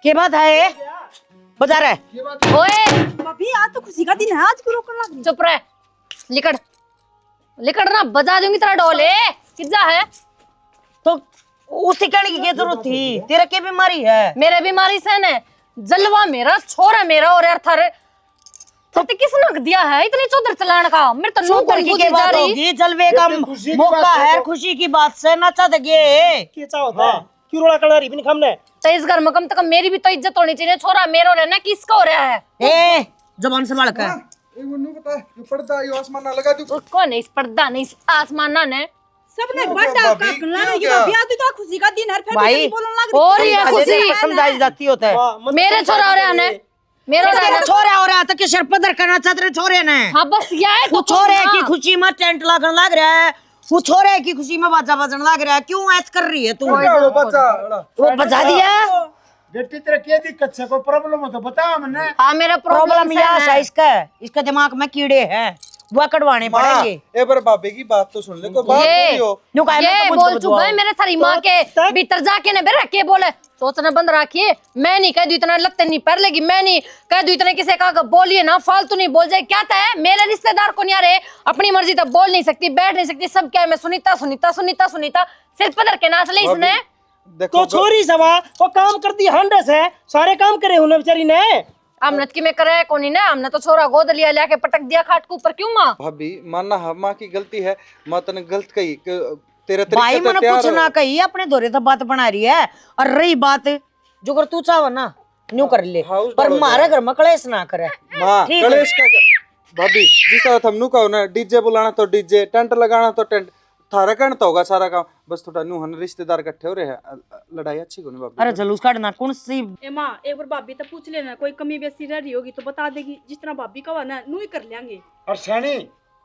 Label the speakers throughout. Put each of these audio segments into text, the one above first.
Speaker 1: के बात है ये? बता रहे
Speaker 2: ओए
Speaker 3: भाभी आज तो खुशी का दिन है, आज क्यों रोकने लग रही?
Speaker 2: चुप रह, लिकड़ लिकड़ ना बजा दूंगी तेरा ढोले। किजा है
Speaker 1: तो उसे कहने की क्या जरूरत थी? तेरा क्या बीमारी है?
Speaker 2: मेरे बीमारी से ने जलवा मेरा छोरा मेरा और यार थारे तो किस ने दिया है इतनी चौधर चलाने का? मेरे तो नौकर
Speaker 1: चौधर की क्या बात होगी? जलवे का मौका है, खुशी की बात से नचा दगे।
Speaker 4: क्या होता है? क्यों रोड़ा कलर इबन खमने?
Speaker 2: तो इस घर में कम से कम मेरी भी तो इज्जत होनी चाहिए। छोरा मेरा हो रहा है ना, किसका हो रहा है?
Speaker 1: ए जबान संभाल कर।
Speaker 5: वो नहीं पता ये पर्दा ये आसमान ना लगा दू।
Speaker 2: कौन है इस पर्दा नहीं इस आसमान ना ने
Speaker 3: सबने
Speaker 5: क्यों
Speaker 3: बड़ा
Speaker 5: क्या
Speaker 3: का
Speaker 5: भाभी?
Speaker 3: कलर
Speaker 5: क्यों
Speaker 3: है,
Speaker 5: क्या?
Speaker 3: भाभी आज तो खुशी का दिन है, फिर
Speaker 1: भाई,
Speaker 3: भी बोलने लग रही।
Speaker 2: और ये खुशी
Speaker 1: समझाई जाती होता है।
Speaker 2: मेरे छोरा हो रहा है ना, मेरा हो रहा
Speaker 1: तेरा
Speaker 2: है।
Speaker 1: छोरा हो रहा है तो कि सिर पदर करना चाहते रहे छोरे ने।
Speaker 2: हाँ बस यह है
Speaker 1: वो छोरे की खुशी में टेंट लगन लग रहा है, वो छोरे की खुशी में बाजा बजन लग रहा है। क्यों ऐसा कर रही है तू?
Speaker 5: वो बच्चा
Speaker 1: वो बजा दिया।
Speaker 4: बेटी तेरा क्या दिक्कत है? कोई प्रॉब्लम हो तो बता हमने।
Speaker 2: हाँ मेरा
Speaker 1: प्रॉब्लम यह है इसका दिमाग में कीड़े हैं, वो कटवाने पड़ेंगे।
Speaker 5: ए पर भाभी की बात तो सुन ले, कोई बात
Speaker 2: ये
Speaker 5: नहीं हो।
Speaker 1: न्यू काहे में
Speaker 2: ये
Speaker 1: तो
Speaker 2: बोल
Speaker 1: कुछ
Speaker 2: चुका है मेरे थारी माँ के भीतर जाके ने बेरा के बोले सोचना बंद रखिए। मैं नहीं कह दूं इतना लगते नहीं पर लेगी, मैं नहीं कह दूं इतने किसी का बोलिए ना, फालतू नहीं बोल जाए। क्या है मेरे रिश्तेदार को नहीं आ रहे, अपनी मर्जी तक बोल नहीं सकती, बैठ नहीं सकती, सब क्या है मैं सुनीता सुनीता सुनीता सुनीता सिर पदर के नाच ले इसने।
Speaker 5: देखो
Speaker 4: तो छोरी सवा वो काम करती हंडस है, सारे काम करे उन्हें बेचारी ने।
Speaker 2: आमनत की में करे कोनी ने, हमने तो छोरा गोद लिया लेके पटक दिया खाट के ऊपर। क्यों माँ?
Speaker 5: भाभी मानना है माँ की गलती है, माँ तने गलत कही तेरे
Speaker 1: भाई
Speaker 5: तरीके
Speaker 1: मैंने कुछ ना कही, अपने दौरे तो बात बना रही है। और रही बात जो कर तू चाहो ना न्यू कर ले,
Speaker 5: हाउस
Speaker 1: पर
Speaker 5: डालो
Speaker 1: हमारे घर में कलेश ना करे।
Speaker 5: माँ
Speaker 1: ठीक है।
Speaker 5: कलेश का भाभी जिस तरह हम नु कहो ना, डीजे बुलाना तो डीजे, टेंट लगाना तो टेंट, थारा कहना तो होगा सारा काम। बस थोड़ा न्यू हन रिश्तेदार इकट्ठे हो रहे हैं, लड़ाई अच्छी को नहीं भाभी।
Speaker 1: अरे जलूस काटना कौन सी?
Speaker 3: ए माँ एक बार भाभी तो पूछ लेना, कोई कमी बेसी रह रही होगी तो बता देगी, जिस तरह भाभी का ना नू ही कर लेंगे।
Speaker 4: और सैनी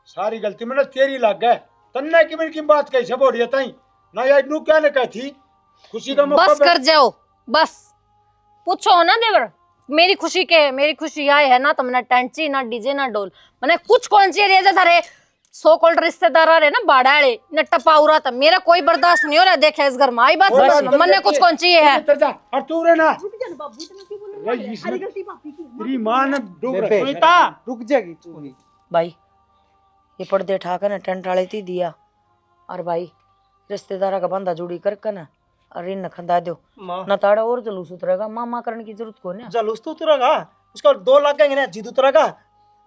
Speaker 4: सारी गलती में तेरी लग गए। तन्ने की मेरी बात कैसे बोल रही है तई ना यार? नू क्या ने कही थी खुशी का मौका
Speaker 2: बस कर जाओ बस। पूछो ना देवर मेरी खुशी के, मेरी खुशी आए है ना तो मैंने टेंट ची ना डीजे ना डोल, मैंने कुछ कौन सी एरिया थारे सो कॉल्ड रिश्तेदार आ रहे ना बाड़ाड़े न टपा उरा था, मेरा कोई बर्दाश्त नहीं हो रहा। देखे इस घर में आई बात समझ मन कुछ कौन चाहिए है।
Speaker 4: उतर जा और तू रे ना
Speaker 3: बाबू इतना क्यों बोल रहा है? अरे गलती भाभी की है।
Speaker 4: तेरी मां ने डूब
Speaker 5: बेबे,
Speaker 4: सुनीता
Speaker 5: रुक जाएगी तू ही।
Speaker 1: भाई ये पर्दे ठाकर ना टेंट वाले थी दिया, और भाई रिश्तेदारा का बंदा जुड़ी कर ना और इन खंदा दो ना ताड़ा और जलूस उतरेगा। मामा करने की जरूरत को ना,
Speaker 4: जलूस तो उतरेगा, उसका 2 लाख गएंगे ना, जीत उतरेगा।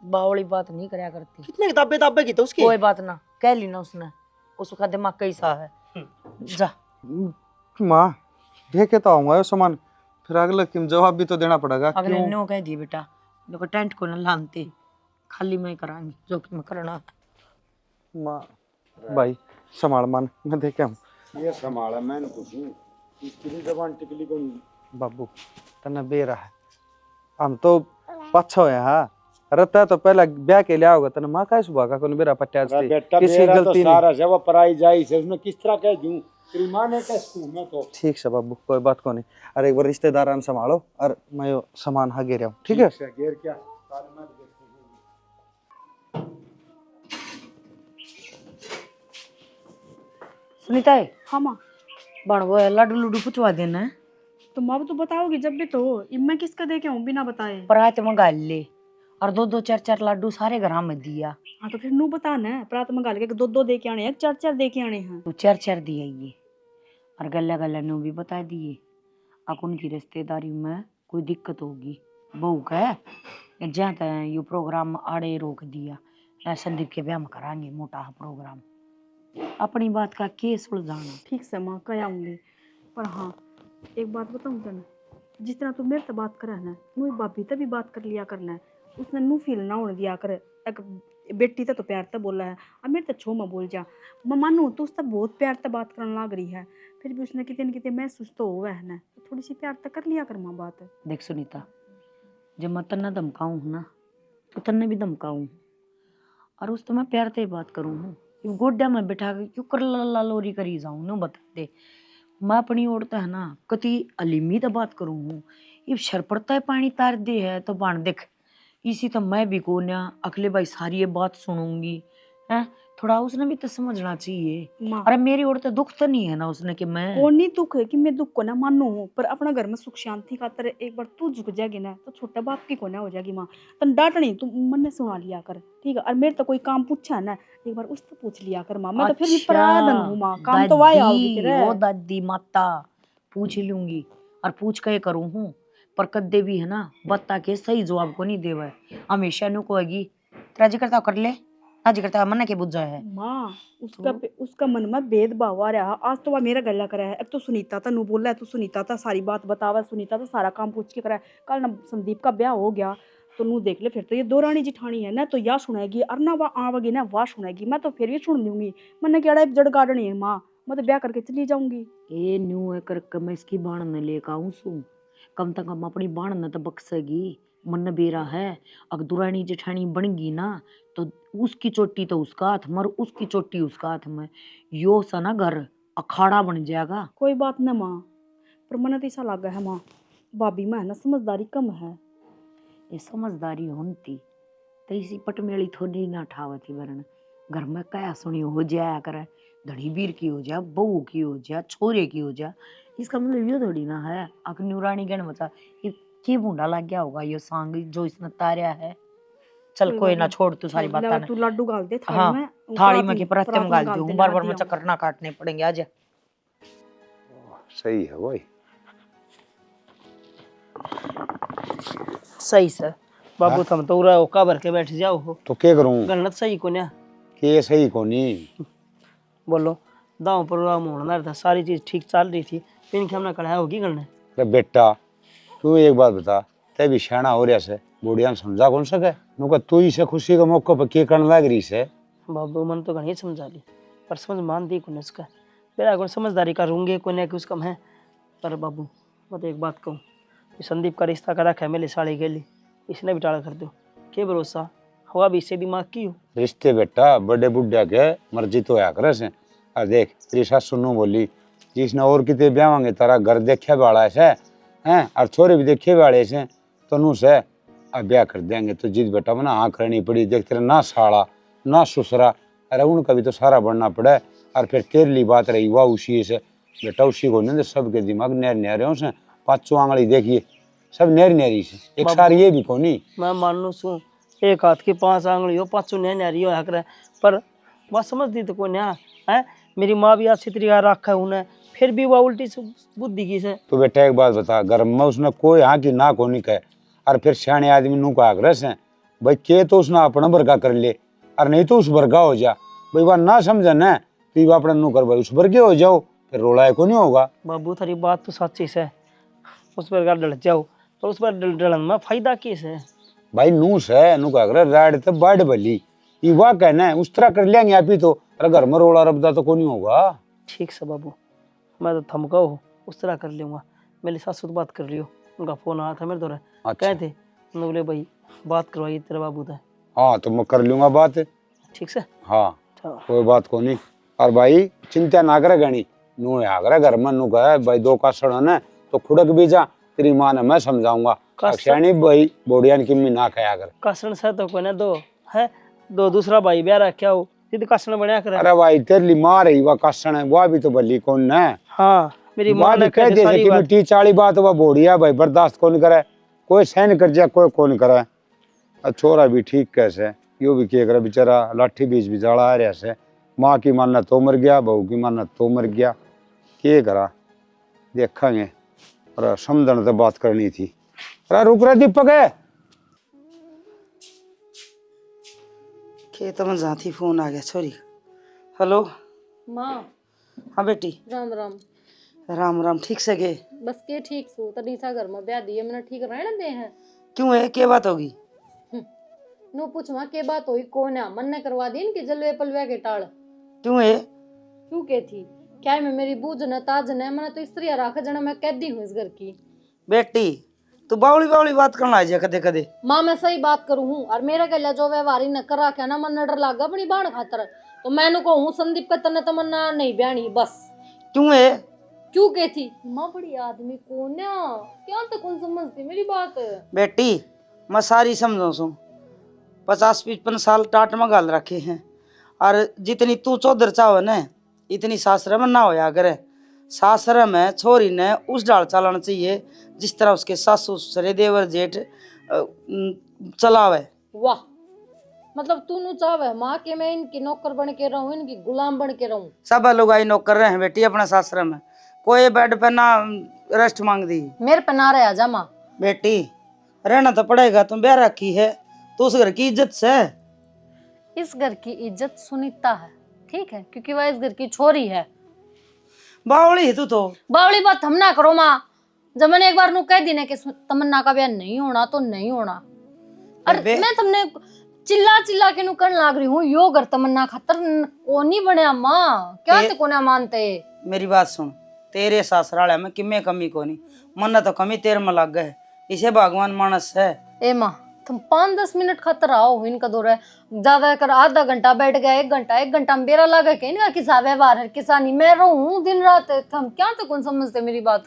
Speaker 1: बावली बात नहीं करया करती।
Speaker 4: कितने किताबें ताबे की तो उसकी
Speaker 1: कोई बात ना कह ली ना उसने, उसका दिमाग कैसा है। जा
Speaker 5: माँ देखे तो आऊंगा सामान, फिर अगले की जवाब भी तो देना पड़ेगा।
Speaker 1: अगले
Speaker 5: क्यों?
Speaker 1: नो कह दिए बेटा देखो टेंट को न लानते, खाली मैं करांगी जो कि मैं करना।
Speaker 5: माँ भाई संभाल मान, मैं देखे हम
Speaker 4: ये संभाला मैंने कुछ इसकी जबान टिकली को
Speaker 5: बाबू तने बेरा है, हम तो पछो है। हाँ रहता तो पहले ब्याह के लिया होगा तने माँ का सुबह का कोई बेरा पट्टा
Speaker 4: बेटा
Speaker 5: किसी
Speaker 4: मेरा तो
Speaker 5: गलती
Speaker 4: सारा जब पराई जाई से उसने किस तरह कह दूं, तेरी मां ने कह दूं मैं तो।
Speaker 5: ठीक है बाबू कोई बात को नहीं। अरे एक बार रिश्तेदार संभालो और मैं यो सामान हगे रहा हूँ, ठीक है?
Speaker 4: घेर क्या सारे मैं देखूंगी।
Speaker 1: सुनीता है
Speaker 3: हाँ माँ,
Speaker 1: बण वो लड्डू लुड्डू पुचवा देना है,
Speaker 3: तो माँ तो बताओगी जब भी तो। मैं किसका देखे हूँ बिना बताए?
Speaker 1: परात मंगा ले और दो दो चार चार लड्डू सारे घर में दिया।
Speaker 3: हाँ तो फिर नू बताना है, प्रात मंगा के 2-2 दे के आने हैं, 4-4 दे के आने हैं।
Speaker 1: तू चार चार दिया ये, और गल्ला गल्ला नु भी बता दिए अब उनकी रिश्तेदारी में कोई दिक्कत होगी बहू का जहाँ तक ये प्रोग्राम आड़े रोक दिया। संदीप के ब्याह में कराएंगे मोटा प्रोग्राम, अपनी बात का के सुलझाना।
Speaker 3: ठीक से माँ कह आऊंगी, पर हाँ एक बात बताऊँ तेने, जिस तरह तू मेरे से बात कर ना, नू भाभी से भी बात कर लिया करना है। उसने नू फील ना होने दिया कर, एक बेटी तो प्यार से बोला है, अब मेरे तो छो में बोल जा। मैं मानू तो उससे बहुत प्यार से बात करने लग रही है, फिर भी उसने कितने न कितने महसूस तो हुआ है ना, तो थोड़ी सी प्यार तक कर लिया कर माँ बात।
Speaker 1: देख सुनीता, जब मैं तन्ना धमकाऊँ ना तो तन्ने भी धमकाऊँ, और उस तो मैं प्यार से बात करूँ हूँ। गोड्या में बैठा के क्यों कर ला लोरी करी जाऊँ ना बता दे। मैं अपनी ओर तो है ना कति अलीमी तो बात करूँ हूँ, ये शर पड़ता है पानी तार दे है तो बाण देख इसी तो मैं भी को ना अगले भाई सारी ये बात सुनूंगी है थोड़ा उसने भी तो समझना चाहिए।
Speaker 3: माँ
Speaker 1: अरे मेरी ओर तो दुख तो नहीं है ना उसने कि मैं
Speaker 3: कौन नहीं दुख है कि मैं दुख को ना मानू हूँ, पर अपना घर में सुख शांति खातर एक बार तू झुक जाएगी ना तो छोटे बाप की कोना हो जाएगी। माँ तन डांटनी तू मन ने सुना लिया कर, ठीक है। और मेरे तो कोई काम पूछा ना एक बार उससे पूछ लिया कर माँ, मैं तो फिर भी पराधन हूँ माँ, काम तो वाय आओगी तेरे।
Speaker 1: ओ दादी माता पूछ लूंगी और पूछ के करूँ हूँ, पर कद्दे भी है ना बत्ता के सही जवाब को नहीं देवे। हमेशा नु कहेगी राजी करता कर ले, राजी करता मन के बुझ जाए है।
Speaker 3: माँ उसका मन में भेदभाव आ रहा। आज तो वह मेरा गला करा है, अब तो सुनीता था नू बोला है, तो सुनीता था सारी बात बतावा, सुनीता था सारा काम पूछ के करा है। कल ना संदीप का ब्याह हो गया तो नू देख ले, फिर तो ये दो रानी जिठानी है ना तो या सुनाएगी और ना वह आवेगी ना वह सुनाएगी, मैं तो फिर भी सुन लूंगी। मैंने क्या जड़ गाड़नी है माँ, मैं तो ब्याह करके चली जाऊंगी।
Speaker 1: ए न्यू है कर मैं इसकी बाण न लेकर आऊं सू, कम से कम अपनी बाण न तो बक्सेगी। मन बेरा है अगर दुरानी जेठानी बन गई ना तो उसकी चोटी तो उसका हाथ में और उसकी चोटी उसका हाथ में, यो सा ना घर अखाड़ा बन जाएगा।
Speaker 3: कोई बात ना माँ, पर मन तो ऐसा लगा है माँ भाभी में है ना समझदारी कम है।
Speaker 1: ये समझदारी होती तो इसी पटमेली थोड़ी ना ठावती वरन घर में क्या सुनी हो जाया करे, धड़ी बीर की हो जा, बहू की हो जा, छोरे की हो जा। इसका मतलब ये थोड़ी ना है अग्नि रानी कहने बचा ये बूंदा लग गया होगा ये सांग जो इसने तारा है। चल कोई ना छोड़ तू सारी बातें।
Speaker 3: तू लड्डू गाल दे थाली
Speaker 1: हाँ
Speaker 3: में,
Speaker 1: थाली में के पराते में गाल
Speaker 3: गाल
Speaker 1: दूं,
Speaker 3: दे,
Speaker 1: बार
Speaker 3: लगा
Speaker 1: बार में
Speaker 3: दिया
Speaker 1: चक्कर ना काटने पड़ेंगे। आज
Speaker 4: सही है वही।
Speaker 6: सही सर बाबू तुम तो उरा ओका भर के बैठ जाओ हो,
Speaker 4: तो क्या करूं
Speaker 6: गलत सही को ना
Speaker 4: के सही कोनी।
Speaker 6: बोलो दाव प्रोग्राम होना था, सारी चीज ठीक चल रही थी, फिर हमने कढ़ाई होगी गलने।
Speaker 4: अरे बेटा तू एक बात बता, ते भी शाना हो रहा से बुढ़िया ने समझा कौन सके नुका तू इसे खुशी के मौके पर के करने लग रही से।
Speaker 6: बाबू मन तो घनी समझा ली पर समझ मान दी कोने उसका, मेरा कौन समझदारी का रूंगे कोने कि उसका है। पर बाबू मैं तो एक बात कहूँ, संदीप का रिश्ता करा है मेरी साड़ी के लिए, इसने भी टाड़ा कर दो, के भरोसा हवा भी इससे दिमाग की हो।
Speaker 4: रिश्ते बेटा बड़े बुढ़िया के मर्जी तो या करे से। और देख तेरी सास सुनू बोली जिसने और कितने ब्याह तारा घर देखे वाला से हैं और छोरे भी देखे वाले से तो नू से अब ब्याह कर देंगे। तो जीत बेटा मना हाँ करनी पड़ी, देख तेरा ना साड़ा ना ससुरा, अरे उनका भी तो सारा बढ़ना पड़े। और फिर तेरे लिए बात रही वाह उसी से बेटा, उसी को नहीं सबके दिमाग नहर नहरे से पाँचों आंगली देखिए सब नहरी नहरी से एक सार ये भी कोनी।
Speaker 6: मैं मान लू सू एक हाथ की 5 आंगली हो, पाँचों नह नारी हो हक रहे, पर वह समझती तो कोई ना है। मेरी माँ भी अच्छी तरीका रखा है उन्हें, फिर भी वह उल्टी बुद्धि की से।
Speaker 4: तो बेटा एक बात बता, घर में उसने कोई हाँ की ना कोनी कहे और फिर सियाने आदमी नू का आग्रह है भाई के तो उसने अपना वर्गा कर ले और नहीं तो उस वर्गा हो जा। भाई वह ना समझे न तो अपना नू कर भाई उस वर्गे हो जाओ, फिर रोला को नहीं होगा।
Speaker 6: बाबू थारी बात तो सच्ची से, उस पर डल जाओ तो उस पर डलन में फायदा किस है
Speaker 4: भाई नू से नू का आग्रह राड तो बाढ़ भली ये वाह कहना है उस तरह कर लेंगे आप ही तो, अरे घर में रोला रबदा तो को नहीं होगा।
Speaker 6: ठीक से बाबू मैं तो थमका हो उस तरह कर लूँगा। मेरी सास से बात कर रही हो, उनका फोन आया था मेरे द्वारा।
Speaker 4: अच्छा।
Speaker 6: कहते उन्होंने बोले भाई बात करवाइए तेरे बाबू था।
Speaker 4: हाँ तो मैं कर लूंगा बात।
Speaker 6: ठीक से
Speaker 4: हाँ
Speaker 6: अच्छा।
Speaker 4: कोई बात को नहीं। और भाई चिंता ना करे गणी नू आगरा घर में नू कहे भाई दो कासड़ है तो खुड़क भी जा, तेरी माँ ने मैं समझाऊंगा अक्षाणी भाई बोडियान की मी ना खाया कर।
Speaker 6: कासण से तो कोई ना दो है, दो दूसरा भाई ब्याह रखा हो सीधे कासण बनया करे।
Speaker 4: अरे भाई तेरे लिए माँ रही वह कासड़ है वह भी तो भली कौन है।
Speaker 6: हाँ मेरी माँ ने
Speaker 4: कह
Speaker 6: कह
Speaker 4: दे
Speaker 6: सारी
Speaker 4: कि
Speaker 6: बात।
Speaker 4: मिट्टी चाली बात वह बोडिया भाई बर्दाश्त कौन करे, कोई सहन कर जाए कोई कौन करे। छोरा भी ठीक कैसे यो भी के करे बेचारा लाठी बीच भी जाड़ा आ रहा से, माँ की मानना तो मर गया बहू की मानना तो मर गया, के करा देखेंगे। और समझन तो बात करनी थी। अरे रुक रहा दीपक है
Speaker 7: खेत में जाती फोन आ गया छोरी। हेलो
Speaker 2: माँ
Speaker 7: हाँ बेटी
Speaker 2: राम राम।
Speaker 7: राम राम। ठीक से गे
Speaker 2: बस के ठीक सो तनीसा घर में ब्याह दिए मैंने ठीक रहने दे हैं।
Speaker 7: क्यों है क्या बात होगी?
Speaker 2: नो पूछवा के बात हुई कौन है मन ने करवा दी इनकी जलवे पलवे के टाल।
Speaker 7: क्यों है?
Speaker 2: क्यों के थी क्या मैं मेरी बूझ न ताज न मैंने तो स्त्री रखा जना मैं कैदी हूँ इस घर की।
Speaker 7: बेटी तू बावली बावली बात करना है कदे कदे।
Speaker 2: माँ मैं सही बात करूँ हूँ और मेरा कहला जो व्यवहारी न करा क्या ना मन डर लागा अपनी बाण खातर, तो मैंने कहूँ संदीप का तने तमन्ना नहीं ब्यानी बस।
Speaker 7: क्यों है?
Speaker 2: क्यों के थी माँ बड़ी आदमी कौन क्या तक कौन समझती मेरी बात।
Speaker 7: बेटी मैं सारी समझो सू 50-55 साल टाट में गाल रखे हैं और जितनी तू चौधर चाहो न इतनी सासरे में ना होया करे। सासरे में छोरी ने उस डाल चलाना चाहिए जिस तरह उसके सासू ससुर देवर जेठ चलावे।
Speaker 2: वाह, मतलब तू नु चाहे माँ के मैं इनकी नौकर बन के रहूं, इनकी गुलाम बन के रहूं।
Speaker 7: सब लोग आई नौकर रहे हैं बेटी अपने सासरे में, कोई बेड पे ना रेस्ट मांग दी।
Speaker 2: मेरे पे ना रहा जा माँ।
Speaker 7: बेटी रहना तो पड़ेगा, तुम ब्याह रखी है तो उस घर की इज्जत से।
Speaker 2: इस घर की इज्जत सुनीता है, ठीक है, क्योंकि वह इस घर की छोरी है।
Speaker 7: बावली है तू तो।
Speaker 2: बावली बात हम ना करो माँ। जब मैंने एक बार नु कह दी ना कि तमन्ना का ब्याह नहीं होना तो नहीं होना। अरे मैं तुमने चिल्ला चिल्ला के नु करने लाग रही हूँ, यो घर तमन्ना खातर कोनी बनया माँ, क्या ते कोना मानते।
Speaker 7: मेरी बात सुन, तेरे ससुराल में किमे कमी कोनी, मन तो कमी तेरे में लग गए, इसे भगवान मानस है।
Speaker 2: ए माँ तुम 5-10 मिनट खातर आओ, इनका दौरा है ज्यादा कर आधा घंटा बैठ गया, 1 घंटा मेरा लगा के इनका किसा व्यवहार है किसानी, मैं रहूं दिन रात, हम क्या तो कौन समझते मेरी बात।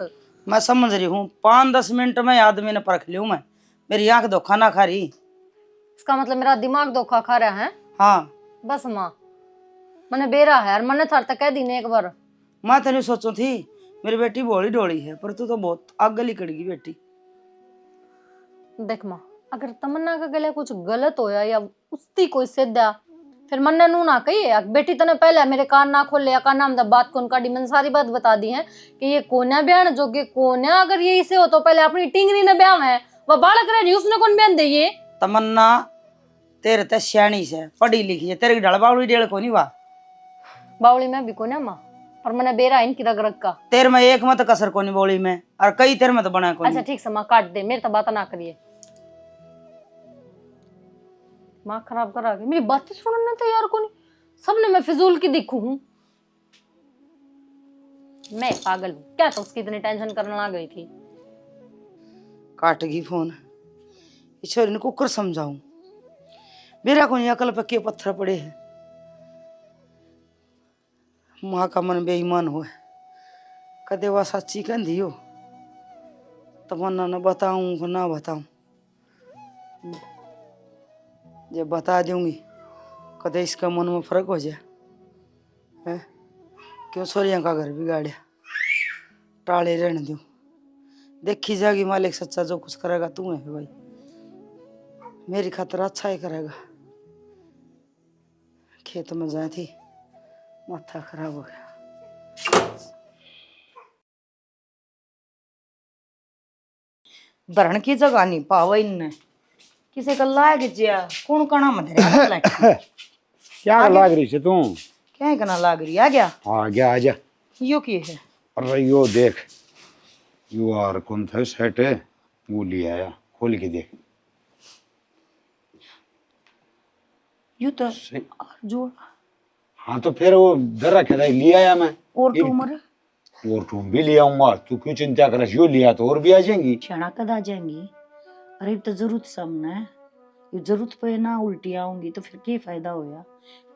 Speaker 7: मैं समझ रही हूँ, 5-10 मिनट में आदमी ने परख लियो मैं, मेरी आंख धोखा ना खा रही।
Speaker 2: इसका मतलब मेरा दिमाग धोखा खा रहा है।
Speaker 7: हाँ
Speaker 2: बस माँ मैंने बेरा है और मैंने थार तक कह दी ने एक बार।
Speaker 7: मैं तो नहीं सोचू थी मेरी बेटी भोली डोली है, पर तू तो बहुत आग गली कड़गी बेटी।
Speaker 2: देख माँ, अगर तमन्ना का गले कुछ गलत होया या उसकी कोई सिद्धा, फिर मन्ने नू ना कही बेटी तने पहले मेरे कान ना खोले या कान नाम बात कौन काटी, मैंने सारी बात बता दी है कि ये कोने बयान जो कि कोने, अगर ये इसे हो तो पहले अपनी टिंगरी ने ब्याह है, वह बालक रह उसने कौन बयान दे। ये
Speaker 7: तमन्ना तेरे ते सियाणी से पढ़ी लिखी है, तेरे की ढाल बावली डेढ़ को नहीं वाह।
Speaker 2: बावली में भी कोने माँ, पर मैंने बेरा इनकी रग रग का।
Speaker 7: तेरे में एक मत कसर कोनी बोली में, और कई तेरे में तो बना कोनी।
Speaker 2: अच्छा ठीक से माँ काट दे, मेरे तो बात ना करिए। माँ खराब करा गई मेरी बातें सुनने तो यार को नहीं, सबने मैं फिजूल की दिखू हूँ। मैं पागल हूँ क्या, तो उसकी इतनी टेंशन करने लग गई थी।
Speaker 7: काट गई फोन, ईश्वर ने कुकर समझाऊं, मेरा को अकल पे के पत्थर पड़े हैं। माँ का मन बेईमान हो, कदे वह सच्ची कहती हो, तमन्ना न बताऊं ना बताऊं, जब बता दूंगी कदे इसका मन में फर्क हो जाए है। क्यों सोरिया का घर बिगाड़िया, टाले रहने दूं, देखी जाएगी मालिक सच्चा, जो कुछ करेगा तू है भाई, मेरी खातिर अच्छा ही करेगा। खेत में जाए थी, माथा खराब हो गया।
Speaker 1: भरण की जगह नहीं पावा इनने, किसे का लाग जिया कौन कणा में धरे
Speaker 4: क्या लाग रही है तू?
Speaker 1: क्या कना लाग रही आ गया?
Speaker 4: आ गया, आजा।
Speaker 1: यो की है?
Speaker 4: अरे यो देख, यो यार कौन था सेट है, वो ले आया, खोल के देख।
Speaker 1: यू तो जो
Speaker 4: हाँ तो फिर वो डर रखा था, ले आया मैं।
Speaker 1: और तो उम्र
Speaker 4: और तुम भी ले आऊंगा, तू क्यों चिंता कर, यो लिया तो और भी आ जाएंगी।
Speaker 1: क्षणा कद आ जाएंगी? अरे तो जरूरत सामने है, ये जरूरत पे ना उल्टी आऊंगी तो फिर क्या फायदा होया,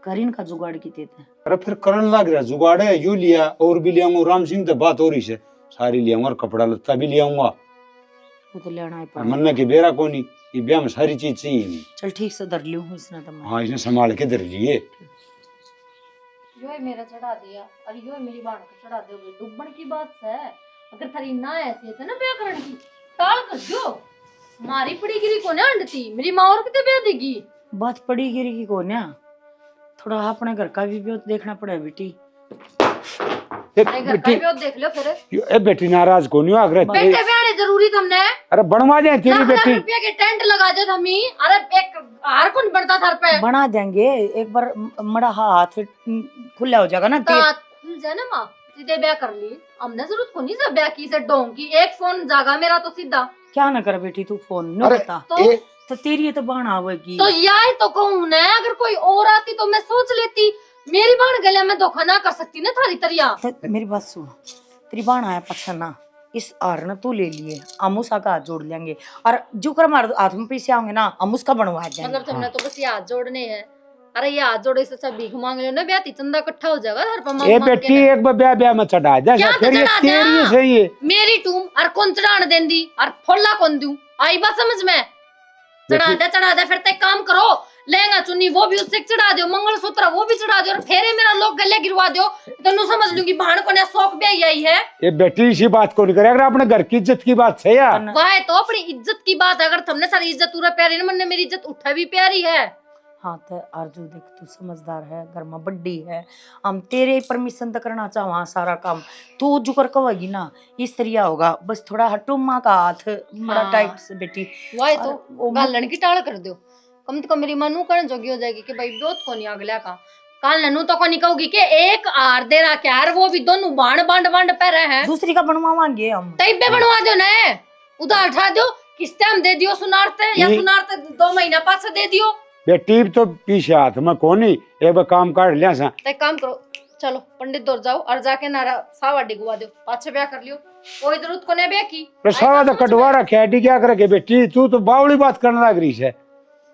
Speaker 1: करीन का जुगाड़ की देते हैं।
Speaker 4: अरे फिर करन लग रहा जुगाड़ है, यो लिया और भी ले आऊंगा। राम सिंह तो बात हो रही है, सारी ले आऊंगा, कपड़ा लत्ता भी ले आऊंगा।
Speaker 1: वो तो लेना है
Speaker 4: मन में की बेरा को नहीं, ये ब्याह में सारी चीज चाहिए नहीं।
Speaker 1: चल ठीक से धर लियो इसने तो मैं।
Speaker 4: हाँ इसने संभाल के धर लिए।
Speaker 2: यो है मेरा चढ़ा दिया और यो है मेरी बाण को चढ़ा दोगे, डुब्बन की बात है। अगर थारी ना ऐसी है ना ब्याह करने की, टाल कर दो, मारी पड़ी गिरी को ना अंडती, मेरी माँ और कितने ब्याह देगी।
Speaker 1: बात पड़ी गिरी की कोन्या, थोड़ा अपने घर का भी देखना पड़े बेटी।
Speaker 2: अरे घर का भी देख लो फिर।
Speaker 4: ए बेटी नाराज को नहीं आगरे,
Speaker 2: बेटे ब्याह जरूरी तुमने।
Speaker 4: अरे बनवा दे तेरी
Speaker 2: लाख
Speaker 4: बेटी।
Speaker 2: रुपया के टेंट लगा दे थमी, अरे एक हार कौन बढ़ता थार पे।
Speaker 1: बना देंगे एक बार, मड़ा हाथ खुला हो जाएगा ना
Speaker 2: खुल जाए ना माँ, सीधे ब्याह कर ली, हमने जरूरत को नहीं सब ब्याह की से डोंग की, एक फोन जागा मेरा तो सीधा।
Speaker 1: क्या ना कर बेटी तू फोन न
Speaker 4: अरे
Speaker 1: बता
Speaker 2: तो
Speaker 1: तेरी तो बाण आवेगी।
Speaker 2: तो यार तो कहूँ ना, अगर कोई और आती तो मैं सोच लेती, मेरी बाण गले में धोखा ना कर सकती ना थारी तरिया।
Speaker 1: तो मेरी बात सुन, तेरी बाण आया पछा ना, इस हार न तू ले लिए, हम उसका हाथ जोड़ लेंगे, और जो कर हमारे हाथ में पैसे आएंगे ना, हम उसका बनवा देंगे।
Speaker 2: मतलब तुमने तो बस ये हाथ जोड़ने हैं। अरे ये हाथ जोड़े से सब भीख मांग लो ना, ब्याह चंदा इकट्ठा हो जाएगा हर पर।
Speaker 4: ए बेटी एक बार ब्याह ब्याह में चढ़ा दे,
Speaker 2: क्या
Speaker 4: फिर ये
Speaker 2: चढ़ा
Speaker 4: तेरी
Speaker 2: दे?
Speaker 4: सही है।
Speaker 2: मेरी टूम और कौन चढ़ाने देंदी और फोला कौन दूं, आई बात समझ में। चढ़ा दे फिर ते काम करो, लहंगा चुन्नी वो भी उससे चढ़ा दो, मंगलसूत्र वो भी चढ़ा दो, और फेरे मेरा लोग गले गिरवा दो, तो नु समझ लूंगी भाण को ने शौक भी आई है।
Speaker 4: ये बेटी इसी बात को नहीं करे, अगर अपने घर की इज्जत की बात है यार।
Speaker 2: वह तो अपनी इज्जत की बात है, अगर तुमने सारी इज्जत पूरा प्यारी ना, मन मेरी इज्जत उठा भी प्यारी है।
Speaker 1: हाँ तो आरजू देख, तू समझदार है, घर में बड्डी है, हम तेरे परमिशन तक करना चाहो सारा काम, तू जुकर कहेगी ना इस तरिया होगा, बस थोड़ा हटो माँ का हाथ बड़ा
Speaker 2: हाँ।
Speaker 1: टाइट से बेटी।
Speaker 2: वह तो
Speaker 1: वो
Speaker 2: गालन की टाल कर दो, कम से कम मेरी मनु करण जोगी हो जाएगी कि भाई बहुत को नहीं अगला का काल ननु तो को नहीं कहूगी कि एक आर दे रहा क्या, वो भी दोनों बांड बांड बांड पे रहे हैं,
Speaker 1: दूसरी का बनवावांगे हम।
Speaker 2: तैबे बनवा दो ना, उधार उठा दो, किस्ते हम दे दियो सुनारते, या
Speaker 4: ये-
Speaker 2: सुनारते 2 महीना पास दे दियो।
Speaker 4: बेटी तो पीछे हाथ में कोनी एक बार काम काट लिया सा।
Speaker 2: तो एक काम करो, चलो पंडित दौर जाओ और जाके नारा सावा डिगवा दो, पाछे ब्याह कर लियो, कोई जरूरत को नहीं ब्याह की।
Speaker 4: सावा तो कटवा रखे है, क्या करे बेटी, तू तो बावली बात करने लग रही है।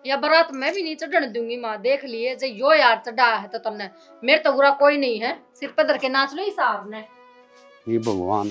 Speaker 2: या बारात मैं भी नहीं चढ़ने दूंगी माँ, देख लिए जे यो यार चढ़ा है तो तुमने, मेरे तो बुरा कोई नहीं है, सिर पे धर के नाच लो हिसाब ने।
Speaker 4: ये भगवान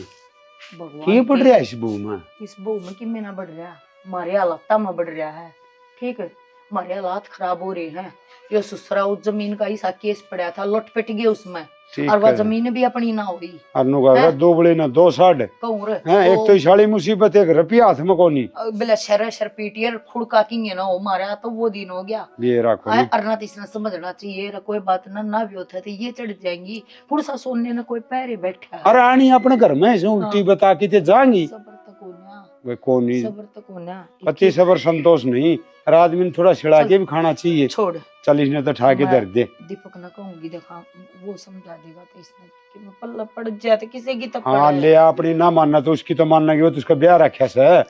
Speaker 1: भगवान
Speaker 4: की बढ़ रहा है इस बहू में,
Speaker 1: इस बहू में किमें ना बढ़ रहा, हमारे हालात में बढ़ रहा है। ठीक है, हमारे हालात खराब हो रहे हैं। यो ससुरा उस जमीन का ऐसा केस पड़ा था, लौट पिट गए उसमें,
Speaker 4: ठीक
Speaker 1: और वह
Speaker 4: है।
Speaker 1: जमीन भी अपनी ना हुई।
Speaker 4: अनु का
Speaker 1: हैं?
Speaker 4: दो बड़े ना दो साढ़
Speaker 1: कहूँ
Speaker 4: हैं, एक तो इशाली मुसीबत, एक रुपया हाथ में कोनी।
Speaker 1: बिला शर पीटियर खुड़का किंगे ना हो मारा, तो वो दिन हो गया।
Speaker 4: ये रखो नी।
Speaker 1: अरना तीसरा समझना चाहिए, कोई बात ना भी होता तो ये चढ़ जाएंगी, पुरसा सोने ना कोई पैरे बैठा है।
Speaker 4: अरे आनी अपने घर में ऐसे उल्टी बता के ते जाएंगी
Speaker 1: सबर तक होना,
Speaker 4: वे कोनी।
Speaker 1: सबर तक होना।
Speaker 4: पति सबर संतोष नहीं, और आदमी ने थोड़ा छिड़ा के भी खाना चाहिए।
Speaker 1: छोड़,
Speaker 4: चल इसने तो ठा के
Speaker 1: मैं
Speaker 4: धर दे।
Speaker 1: दीपक ना कहूंगी, देखा वो समझा देगा तो इसने कि मैं पल्ला पड़ जाए तो किसी की तो
Speaker 4: हाँ
Speaker 1: पड़े।
Speaker 4: ले अपनी ना मानना तो उसकी तो मानना की, वो तो उसका ब्याह रखा से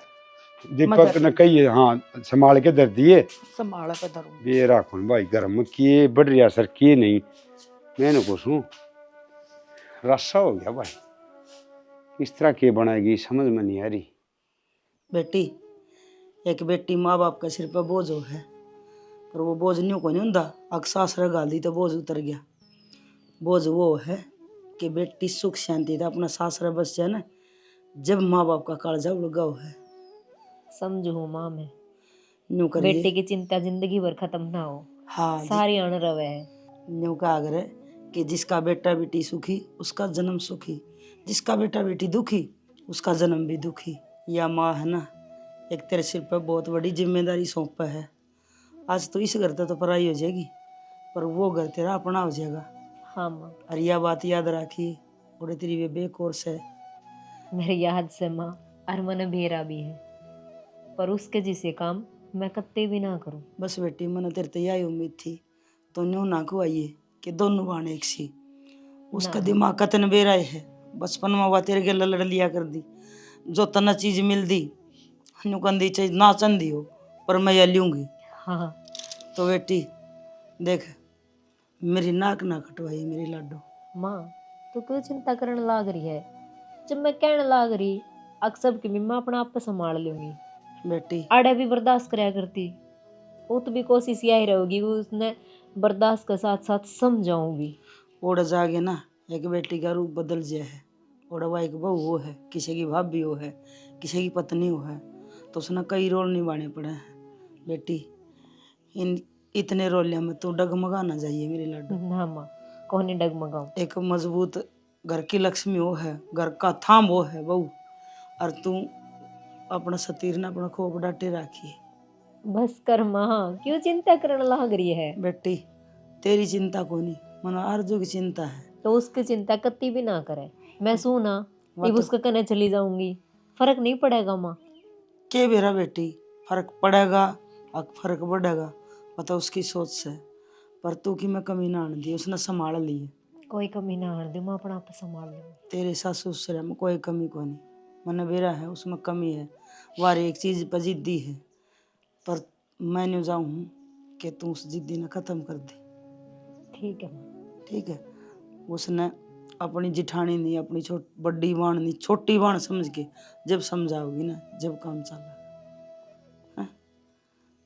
Speaker 4: दीपक
Speaker 1: मगर-
Speaker 4: ने कही हाँ संभाल के धर दिए।
Speaker 1: संभाला पे धरूंगी।
Speaker 4: ये राखो भाई, घर में किए बढ़ रहा सर किए नहीं, मैंने पूछूं रस्सा हो गया भाई, किस तरह के बनाएगी समझ में नहीं आ रही।
Speaker 7: बेटी एक बेटी माँ बाप का सिर पर बोझ हो है, पर वो बोझ न्यू को नहीं होता, अग सासरा गाल दी तो बोझ उतर गया। बोझ वो है कि बेटी सुख शांति था अपना सासरा बस जाए ना, जब माँ बाप का कालजा उड़गा हो है।
Speaker 2: समझू माँ मैं,
Speaker 7: न्यू करिए
Speaker 2: बेटे की चिंता जिंदगी भर खत्म ना हो,
Speaker 7: हाँ
Speaker 2: सारी अण रवे है।
Speaker 7: न्यू का आगर है कि जिसका बेटा बेटी सुखी उसका जन्म सुखी, जिसका बेटा बेटी दुखी उसका जन्म भी दुखी। या माँ है ना, एक तेरे सिर पर बहुत बड़ी जिम्मेदारी सौंपा है। आज तो इस घर तो पराई हो जाएगी, पर वो घर तेरा अपना हो जाएगा।
Speaker 2: हाँ माँ,
Speaker 7: और यह बात याद रखी, और तेरी वे बेकोर्स है।
Speaker 2: मेरे याद से माँ, और मन भेरा भी है, पर उसके जिसे काम मैं कत्ते भी ना करूं।
Speaker 7: बस बेटी मन तेरे तो यही उम्मीद थी, तो न्यू ना को आइए कि दोनों बाण एक सी। उसका दिमाग कतन बेराय है, बचपन में वह तेरे के लड़ लिया कर दी, जो तना चीज मिल दी न्यू कंदी चीज ना चंदी हो, पर मैं यह लूंगी।
Speaker 2: हाँ
Speaker 7: तो बेटी देख, मेरी नाक ना कटवाई मेरी लाडो।
Speaker 2: माँ, तू क्यों चिंता करने लाग रही है, जब मैं कहने लाग रही अक्सर की मैं अपना आप पे संभाल लूंगी।
Speaker 7: बेटी
Speaker 2: आड़े भी बर्दाश्त कराया करती, वो तो भी कोशिश यही रहेगी, उसने बर्दाश्त के साथ साथ समझाऊंगी।
Speaker 7: ओढ़ जागे ना, एक बेटी का रूप बदल जाए है, ओढ़ वह एक बहू हो है, किसी की भाभी हो है, किसी की पत्नी हो है, तो उसने कई रोल निभाने पड़े हैं। बेटी इन इतने रोलिया में तू डगमगा ना जाइए मेरी लाडो।
Speaker 2: ना माँ, कौन डगमगाऊं।
Speaker 7: एक मजबूत घर की लक्ष्मी हो है, घर का थाम वो है बहू, और तू अपना सतीर ने अपना खोप डाटे राखी।
Speaker 2: बस कर माँ, क्यों चिंता करने लाग रही है।
Speaker 7: बेटी तेरी चिंता को नहीं, मना आरजू की चिंता है।
Speaker 2: तो उसकी चिंता कत्ती भी ना करे, मैं सुना
Speaker 7: वह
Speaker 2: अब
Speaker 7: तो-
Speaker 2: उसका कहने चली जाऊंगी, फर्क नहीं पड़ेगा माँ।
Speaker 7: के बेरा बेटी फर्क पड़ेगा और फर्क बढ़ेगा, पता उसकी सोच से, पर तू की मैं कमी ना आने दी, उसने संभाल ली है।
Speaker 2: कोई कमी ना आने दे, मैं अपना आप संभाल लूंगी।
Speaker 7: तेरे सासू ससुर में कोई कमी को नहीं, मन बेरा है उसमें कमी है, वारी एक चीज पर जिद्दी है, पर मैं नहीं जाऊँ कि तू उस जिद्दी ने खत्म कर दे।
Speaker 2: ठीक है माँ।
Speaker 7: ठीक है, उसने अपनी जिठानी नहीं, अपनी बड़ी बाण नहीं, छोटी बाण समझ के जब समझाओगी ना, जब काम चला है।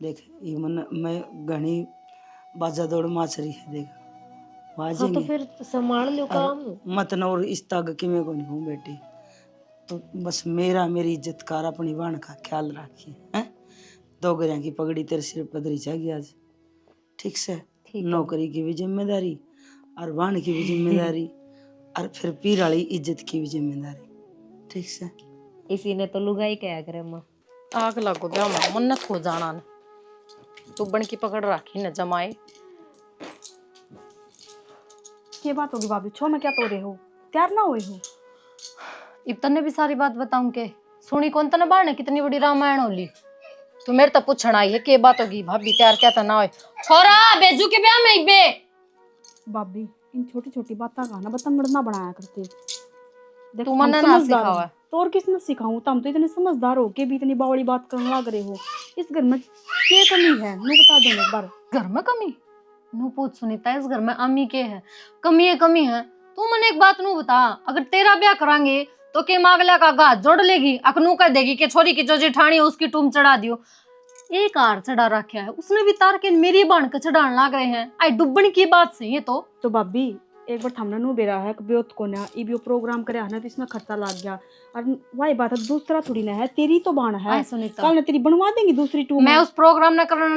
Speaker 7: देख ये मन मैं घनी बाजा दौड़ माचरी है, देख
Speaker 2: हाँ तो
Speaker 7: बाजेंगे
Speaker 2: फिर संभाल लो काम।
Speaker 7: मत न, और इस ताग कि मैं को नहीं हूँ बेटी, तो बस मेरी इज्जत कार अपनी बाण का ख्याल रखिए हैं। दो गरिया की पगड़ी तेरे सिर पर धरी जाएगी आज। ठीक से
Speaker 2: ठीक है।
Speaker 7: नौकरी की भी जिम्मेदारी और वाण की भी जिम्मेदारी और फिर पीर वाली इज्जत की भी जिम्मेदारी। ठीक से
Speaker 2: इसी ने तो लुगाई कहा करे माँ आग लगो ब्याह में मन्नत हो जाना न तू बन की पकड़ राखी न जमाए।
Speaker 3: क्या बात होगी भाभी, छो में क्या तो रहे हो, तैयार ना हुए हो?
Speaker 2: इतने भी सारी बात बताऊं के सुनी कौन तना बाण कितनी बड़ी रामायण होली। तू मेरे तक पूछण आई है के बात होगी भाभी तैयार क्या था ना हो छोरा बेजू के ब्याह में बे।
Speaker 3: भाभी इन छोटी छोटी बातों का ना बतंगड़ ना बनाया करते। देख,
Speaker 2: तू
Speaker 3: हम
Speaker 2: मन्ना ना
Speaker 3: समझदार
Speaker 2: सिखावा।
Speaker 3: हैं, तो और किसने सिखाऊं? तुम तो इतने समझदार हो के भी इतनी बावड़ी बात करने लग रहे हो। इस घर में क्या कमी है नु बता दो एक बार।
Speaker 2: घर में कमी नू पूछ सुनीता इस घर में अम्मी के है कमी है। तू मने एक बात नू बता अगर तेरा ब्याह करांगे तो के मागला का गाज जोड़ लेगी अकनू कह देगी कि छोरी की जो जेठानी है उसकी टूम चढ़ा दियो। एक हार चढ़ा रखा है उसने भी तार के मेरी बाण के चढ़ाने लग रहे हैं। आई डुब्बन की बात सही है तो
Speaker 3: भाभी एक बार हमने नु बेरा है ब्योत को ना ई प्रोग्राम करे ना तो इसमें खर्चा लग गया और वही बात है दूसरा थोड़ी ना है, तेरी तो बाण है।
Speaker 2: आई सुनीता
Speaker 3: कल ने तेरी बनवा देंगी दूसरी टूम।
Speaker 2: मैं उस प्रोग्राम ने करना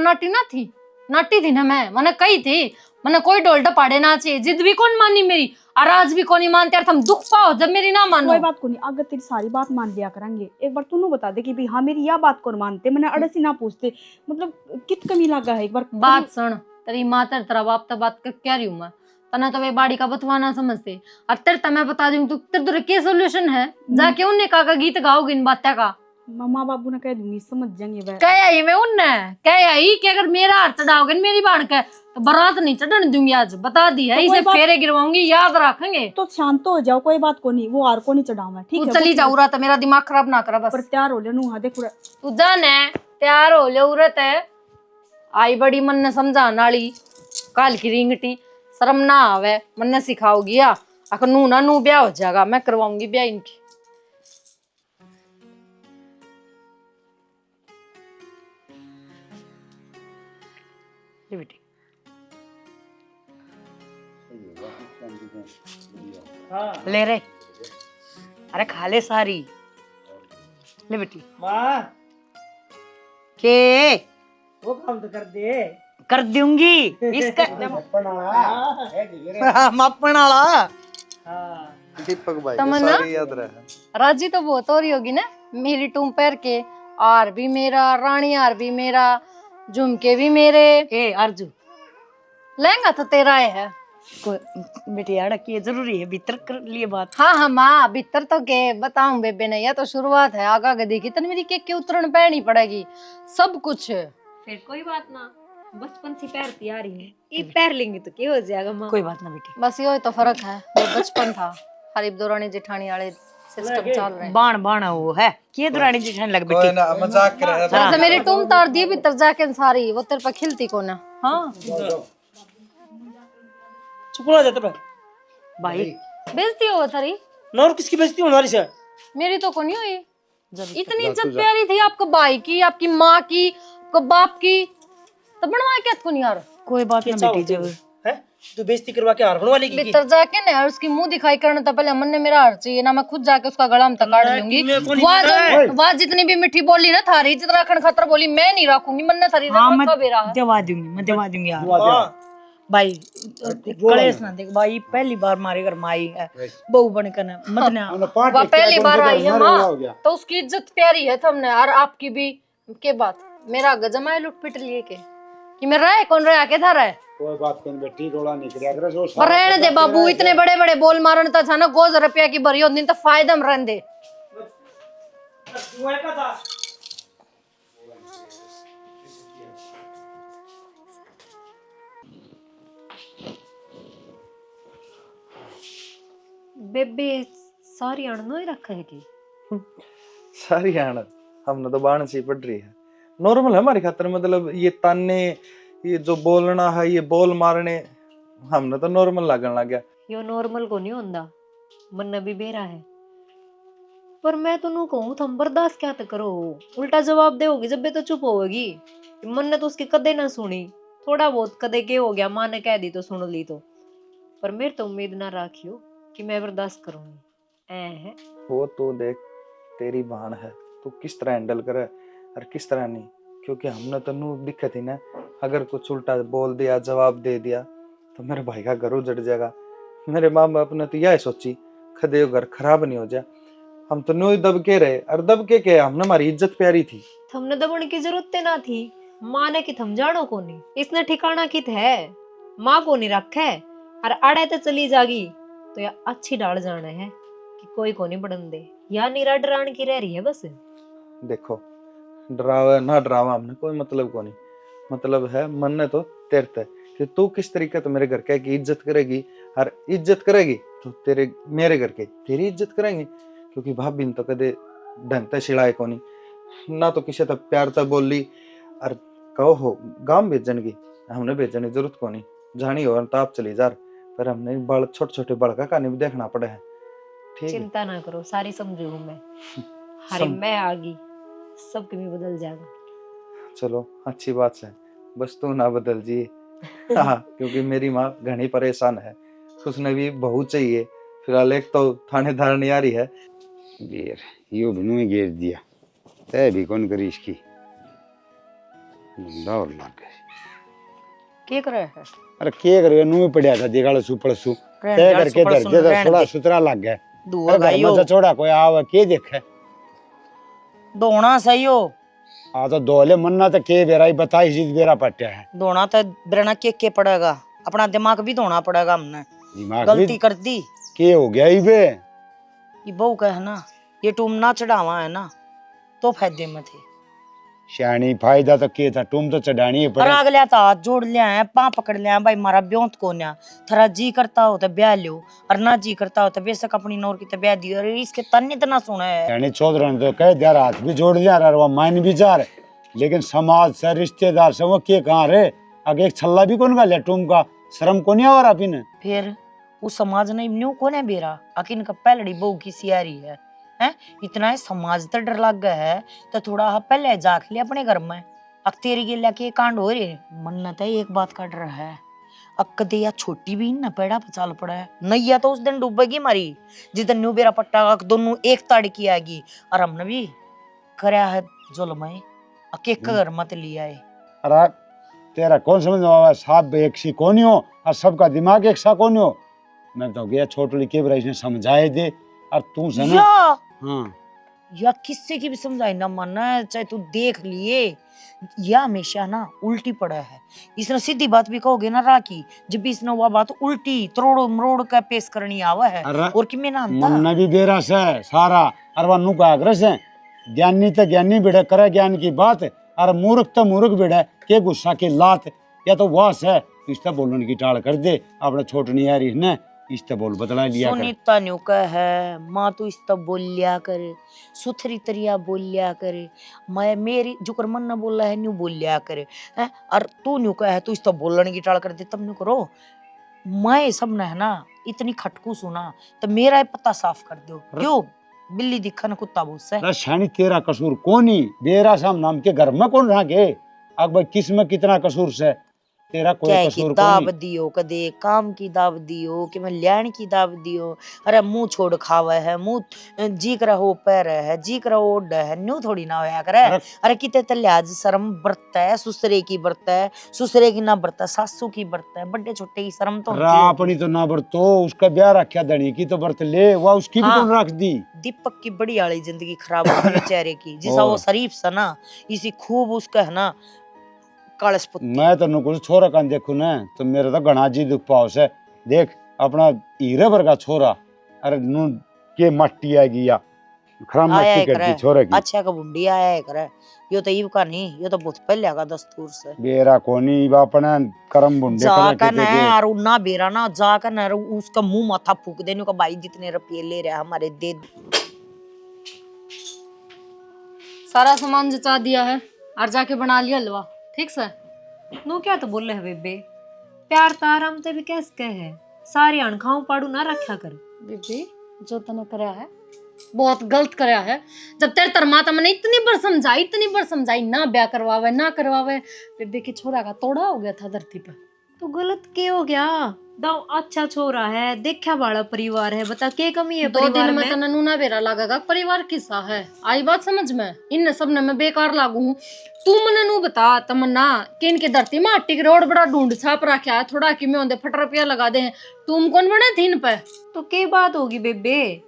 Speaker 2: नाटी थी ना मैंने कही थी मैंने कोई डोल डपाड़े ना चाहिए जिद भी कौन मानी मेरी और आज भी कौन मानते यार तुम दुख पाओ जब मेरी ना मानो।
Speaker 3: कोई बात को नहीं, अगर तेरी सारी बात मान लिया करेंगे एक बार तू बता दे कि भाई हाँ मेरी यह बात कौन मानते, मैंने अड़सी ना पूछते, मतलब कित कमी लगा है एक बार
Speaker 2: बात सुन तेरी माता तेरा बाप तो बात क्या रही हूँ मैं तना तो वे बाड़ी का बतवाना समझते और तेरे तो मैं बता दूं तो तेरे क्या सोल्यूशन है जाके उनने का गीत गाओगे इन बातें का
Speaker 3: माँ बाबू ने कह दूंगी समझ जाएंगे वह।
Speaker 2: कह आई मैं उनने कह आई कि अगर मेरा हाथ चढ़ाओगे मेरी बाण का तो बारात नहीं चढ़ने दूंगी आज बता दी है
Speaker 3: तो
Speaker 2: इसे
Speaker 3: कोई बात-
Speaker 2: फेरे गिरवाऊंगी याद रखेंगे।
Speaker 3: तो शांत हो जाओ, कोई बात को नहीं, वो आर को नहीं चढ़ाऊंगा ठीक
Speaker 2: तू
Speaker 3: है।
Speaker 2: चली जाऊ रहा था मेरा दिमाग खराब ना करा
Speaker 3: पर
Speaker 2: बस
Speaker 3: तैयार हो लेनू हाँ देख
Speaker 2: तू जाने तैयार हो ले उरत है आई बड़ी मन ने समझाने वाली काल की रिंगटी शर्म ना आवे मन ने सिखाओगी या अगर नू ना नू ब्याह हो जाएगा मैं करवाऊंगी ब्याह इनकी। ये बेटी
Speaker 1: ले रे, अरे खा ले सारी, ले बेटी
Speaker 6: माँ
Speaker 1: के
Speaker 6: वो काम तो कर दे।
Speaker 1: कर दूंगी इसका मापन वाला।
Speaker 6: हाँ
Speaker 5: दीपक भाई
Speaker 2: तमन्ना?
Speaker 5: सारी याद रहे।
Speaker 2: राजी तो बहुत हो रही होगी ना मेरी टूम पैर के आर भी मेरा रानी आर भी मेरा झुमके भी मेरे
Speaker 1: ए अर्जु
Speaker 2: लहंगा तो तेरा है।
Speaker 1: को बेटी यार की जरूरी है भीतर कर लिए बात।
Speaker 2: हाँ माँ भीतर तो के बताऊं बेबे ने यह तो शुरुआत है आगा गदी की तन मेरी के उतरण पैनी पड़ेगी सब कुछ।
Speaker 8: फिर कोई बात ना बचपन से पैरती आ रही है ये पैर लेंगे तो क्या हो जाएगा माँ।
Speaker 1: कोई बात ना बेटी,
Speaker 2: बस यो तो फर्क है वो बचपन था हरीब दौरानी जेठानी वाले सिस्टम चल रहे हैं।
Speaker 1: बाण बाण वो है के दुरानी जिठन लग
Speaker 5: कोई
Speaker 1: बेटी।
Speaker 5: ना मजाक कर रहा है।
Speaker 2: जैसे मेरी टूम तार दी भीतर जाके सारी वो तेरे पर खिलती को ना। हाँ
Speaker 6: चुप हो जाते
Speaker 1: भाई
Speaker 2: बेइज्जती हो थारी
Speaker 6: ना और किसकी बेइज्जती होने वाली से।
Speaker 2: मेरी तो को नहीं हुई इतनी इज्जत प्यारी थी आपको भाई की आपकी माँ की आपको बाप की तो बनवा क्या को नहीं यार।
Speaker 1: कोई बात ना बेटी जब
Speaker 6: है तू बेइज्जती करवा के हार बनवा लेगी
Speaker 2: भीतर जाके ना यार उसकी मुंह दिखाई करने तो पहले मन ने मेरा हार चाहिए ना मैं खुद जाके उसका गला में काट लूंगी। वह जितनी भी मिठी बोली ना थारी जितना रखन खतर बोली मैं नहीं रखूंगी मन ने थारी
Speaker 1: हाँ मैं
Speaker 2: रखा बेरा है।
Speaker 1: दवा दूंगी, मैं दवा दूंगी यार। भाई कलेश ना देख भाई पहली बार हमारे घर में आई है बहू बनकर ना मत ना
Speaker 2: वह पहली बार आई है माँ तो उसकी इज्जत प्यारी है तुमने और आपकी भी के बात मेरा गजमाए लुट पिट लिए के कि मैं रहे कौन रहा के था रहे
Speaker 4: कोई बात नहीं बेटी रोला निकलिया करे सो
Speaker 2: पर रहने दे बाबू इतने बड़े बड़े बोल मारन था था ना गोज रुपया की भरी दिन तो फायदा में रहने दे।
Speaker 8: बेबे सारी अड़नो ही रखा है कि
Speaker 5: सारी आना हमने तो बाण सी पड़ रही है नॉर्मल है हमारी खातर मतलब ये ताने ये जो बोलना है ये बोल मारने हमने तो नॉर्मल लगन लग गया।
Speaker 8: यो नॉर्मल को नहीं होंदा मन भी बेरा है पर मैं तो नू कहूँ तुम बर्दाश्त क्या तो करो उल्टा जवाब देओगी जब भी तो चुप होगी। मन ने तो उसकी कदे ना सुनी थोड़ा बहुत कदे के हो गया माँ ने कह दी तो सुन ली तो पर मेरे तो उम्मीद ना रखियो कि मैं बर्दाश्त करूंगी। ऐ है
Speaker 5: वो तो देख तेरी बाण है तू किस तरह हैंडल करे और किस तरह नहीं क्योंकि हमने तो नू दिक्कत ही ना, अगर कुछ उल्टा बोल दिया जवाब दे दिया तो मेरे भाई का घर उजड़ जाएगा। मेरे माँ बाप ने तो यह सोची कदे वो घर खराब नहीं हो जाए। हम तो नू ही दब के रहे, और दब के हमने हमारी इज्जत प्यारी थी।
Speaker 8: थमने दबण की जरूरत ना थी। माँ ने कि थम जानो को नहीं, इसने ठिकाना कित है, माँ को नहीं रखे और अड़े तो चली जागी तो या अच्छी डाल जाने है कि कोई को नहीं बढ़न दे, या निरा डरान की रह रही है बस।
Speaker 5: देखो डरावा ना डरावा हमने कोई मतलब को नहीं, मतलब है मन ने तो तेरे ते कि तू किस तरीके तो मेरे घर के की इज्जत करेगी, और इज्जत करेगी तो तेरे मेरे घर के तेरी इज्जत करेंगे। क्योंकि भाभी ने तो कदे ढंग से छिड़ाए को नहीं ना, तो किसी तक प्यार तक बोल ली और कहो हो गांव भेजन की, हमने भेजने की जरूरत को नहीं, जानी हो तो आप चली जा, पर हमने बड़ छोटे छोटे बड़का कहानी भी देखना पड़े है। ठीक है?
Speaker 8: चिंता ना करो, सारी समझू हूँ मैं। हरे
Speaker 5: सम-
Speaker 8: मैं आ गई, सब कभी बदल जाएगा।
Speaker 5: चलो अच्छी बात है, बस तू ना बदल जी। हाँ, क्योंकि मेरी माँ घनी परेशान है, उसने भी बहू चाहिए। फिलहाल एक तो थानेदार नहीं आ रही है।
Speaker 4: गेर यो बनू ही गेर दिया, तय भी कौन करी इसकी, मुंडा और लाग गए।
Speaker 1: के करे है
Speaker 4: अरे के करे नू ही पड़या था दिगाल सुपड़ सु तय करके धर के तो थोड़ा सुतरा लग गया।
Speaker 1: दुआ
Speaker 4: अरे घर
Speaker 1: गाइयो
Speaker 4: में चौड़ा कोई आवे के देखे,
Speaker 1: दोना सही हो।
Speaker 4: आ तो दोले मन्ना तो के बेरा ही बताई जिद बेरा पट्या है।
Speaker 1: दोना तो बिरना के पड़ेगा, अपना दिमाग भी धोना पड़ेगा। हमने
Speaker 4: दिमाग
Speaker 1: गलती
Speaker 4: भी
Speaker 1: कर दी।
Speaker 4: के हो गया ही बे,
Speaker 1: ये बहू का है ना, ये टूम ना चढ़ावा है ना तो फायदे में थे।
Speaker 4: श्याणी फायदा तो के था, तुम तो चढ़ानी है
Speaker 1: और
Speaker 4: पड़े।
Speaker 1: अगले तो हाथ जोड़ लिया है, पाँ पकड़ लिया है, भाई मारा ब्योंत को न्या थरा जी करता हो तो ब्याह लो, और ना जी करता हो तो बेशक अपनी नौर की तो ब्याह दी। और इसके तन इतना सुना है।
Speaker 4: श्याणी चौधरी तो कह दिया हाथ भी जोड़ दिया और वो मान भी जा रहे, लेकिन समाज से रिश्तेदार से वो के कहाँ रहे, आगे एक छल्ला भी कौन गाले तुम का शर्म को नहीं आ रहा पीने।
Speaker 1: फिर उस समाज ने न्यू कोने बेरा आखिर इनका पहलड़ी बहू की सियारी है, हैं? इतना है समाज तो डर लग गया है तो थोड़ा पहले जाख लिया अपने घर में। अब तेरी के लेके कांड हो रहे मन्नत है, एक बात का डर है अब कदे या छोटी भी ना पेड़ा पे चाल पड़ा है नैया तो उस दिन डूबेगी मारी जिस दिन न्यू बेरा पट्टा दोनों एक ताड़ की आएगी। और हमने भी करया है जुल्म है, अकेक घर मत लिया है।
Speaker 4: अरे तेरा कौन समझ में आवा, साहब एक सी कौन हो और सबका दिमाग एक सा कौन हो। मैं तो गया छोटली के बरा इसने समझाए दे, और तू से ना हाँ
Speaker 1: या किससे की भी समझाई ना मानना है, चाहे तू देख लिए या हमेशा ना उल्टी पड़ा है। इसने सीधी बात भी कहोगे ना राखी, जब भी इसने वो बात उल्टी तरोड़ मरोड़ का पेश करनी आवा है। और कि मैं ना
Speaker 4: मन भी बेरा से सारा और वनु का आग्रह से ज्ञानी तो ज्ञानी बेड़े करे ज्ञान की बात, और मूर्ख तो मूर्ख बेड़े के गुस्सा की लात, या तो वास है इससे बोलने की टाल कर दे। अपने छोटनी यार इसने इससे बोल बदला लिया कर।
Speaker 1: सुनीता न्यू का है माँ तू इस तब बोलिया करे, सुथरी तरिया बोलिया करे, मैं मेरी जो कर मन ना बोल रहा है न्यू बोलिया करे है। और तू न्यू का है तू इस तब बोलने की टाल कर दे, तब न्यू करो मैं सब न है ना इतनी खटकू सुना तो मेरा पता साफ कर दो। क्यों बिल्ली दिखा न कुत्ता भूस है।
Speaker 4: शानी तेरा कसूर कोनी, बेरा साम नाम के घर में कौन रहा के, अब भाई किस में कितना कसूर से तेरा कोई
Speaker 1: क्या की
Speaker 4: कसूर
Speaker 1: दाव
Speaker 4: कोनी।
Speaker 1: दियो कदे काम की दाव दियो कि मैं ल्याण की दाव दियो। अरे मुंह छोड़ खावे है, मुंह जी कर हो पैर है, जी कर ओड है, न्यू थोड़ी ना होया करे। अरे किते ते लिहाज शर्म बरता है, सुसरे की बरता है, सुसरे की ना बरता, सासू की बरता है, बड़े छोटे की शर्म तो होती है।
Speaker 4: अपनी तो ना बरतो, उसका ब्याह रखा धनी की तो बरत ले, वह उसकी भी तो रख दी।
Speaker 1: दीपक की बड़ी वाली जिंदगी खराब हो गई बेचारे की, जिसा वो शरीफ सा ना इसी खूब उसका है ना कालस पुत।
Speaker 4: मैं तो कुछ छोरा का देखू ना तो मेरे तो घना जी दुख पाओ से। देख अपना हीरे भर का छोरा, अरे नू के मट्टी आएगी या खराब मट्टी कर दी छोरे की।
Speaker 1: अच्छा का बुंडी आया है करे, यो तो ईव का नहीं, यो तो बहुत पहले का दस्तूर से
Speaker 4: बेरा कोनी अपना करम बुंडे
Speaker 1: जाकर ना और ना बेरा ना जाकर ना उसका मुंह माथा फूक देने का भाई जितने रुपये ले रहा हमारे दे।
Speaker 2: सारा सामान जचा दिया है और जाके बना लिया हलवा ठीक से।
Speaker 8: नो क्या तो बोल रहे बेबे, प्यार तो आराम से भी कैस कहे है, सारी अणखाओं पाड़ू ना रखा कर।
Speaker 2: बेबे जो तने करया है बहुत गलत करया है। जब तेरे तरमाता मैंने इतनी बार समझाई ना ब्याह करवावे ना करवावे, बेबे के छोरा का तोड़ा हो गया था धरती पे।
Speaker 8: तो गलत क्या हो गया, दाऊ अच्छा छोरा है, देखा वाला परिवार है, बता के कमी है
Speaker 2: 2
Speaker 8: परिवार
Speaker 2: दिन में
Speaker 8: में?
Speaker 2: तना नूना बेरा लागेगा परिवार किस्सा है। आई बात समझ में? इन सब ने मैं बेकार लागू हूँ। तू मने नू बता तमन्ना कि इनके धरती में आटी के रोड बड़ा ढूंढ छाप रखा है, थोड़ा कि में ओंदे फट रुपया लगा दे। तुम कौन बने थी इन पे?
Speaker 8: तो के बात होगी बेबे,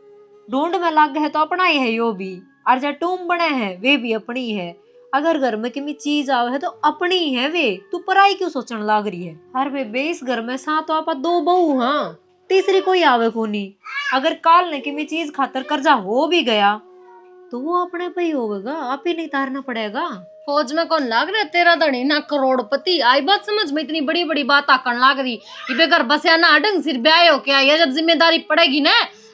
Speaker 8: ढूंढ में लग है तो अपना ही है यो भी, और जो टूम बने हैं वे भी अपनी है। अगर घर में किसी चीज आवे है तो अपनी ही है वे, तू पराई क्यों सोचने लाग रही है? हर बेबे इस घर में साथ तो आपा 2 बहू, हाँ तीसरी कोई आवे को नहीं। अगर काल ने किसी चीज खातर कर्जा हो भी गया तो वो अपने पे ही होगा, आप ही नहीं तारना पड़ेगा।
Speaker 2: फौज में कौन लाग रहा है तेरा धनी ना करोड़पति? आई बात समझ में? इतनी बड़ी बड़ी बात आकन लाग रही कि घर बस या ना ढंग सिर ब्याह हो क्या, या जब जिम्मेदारी पड़ेगी ना,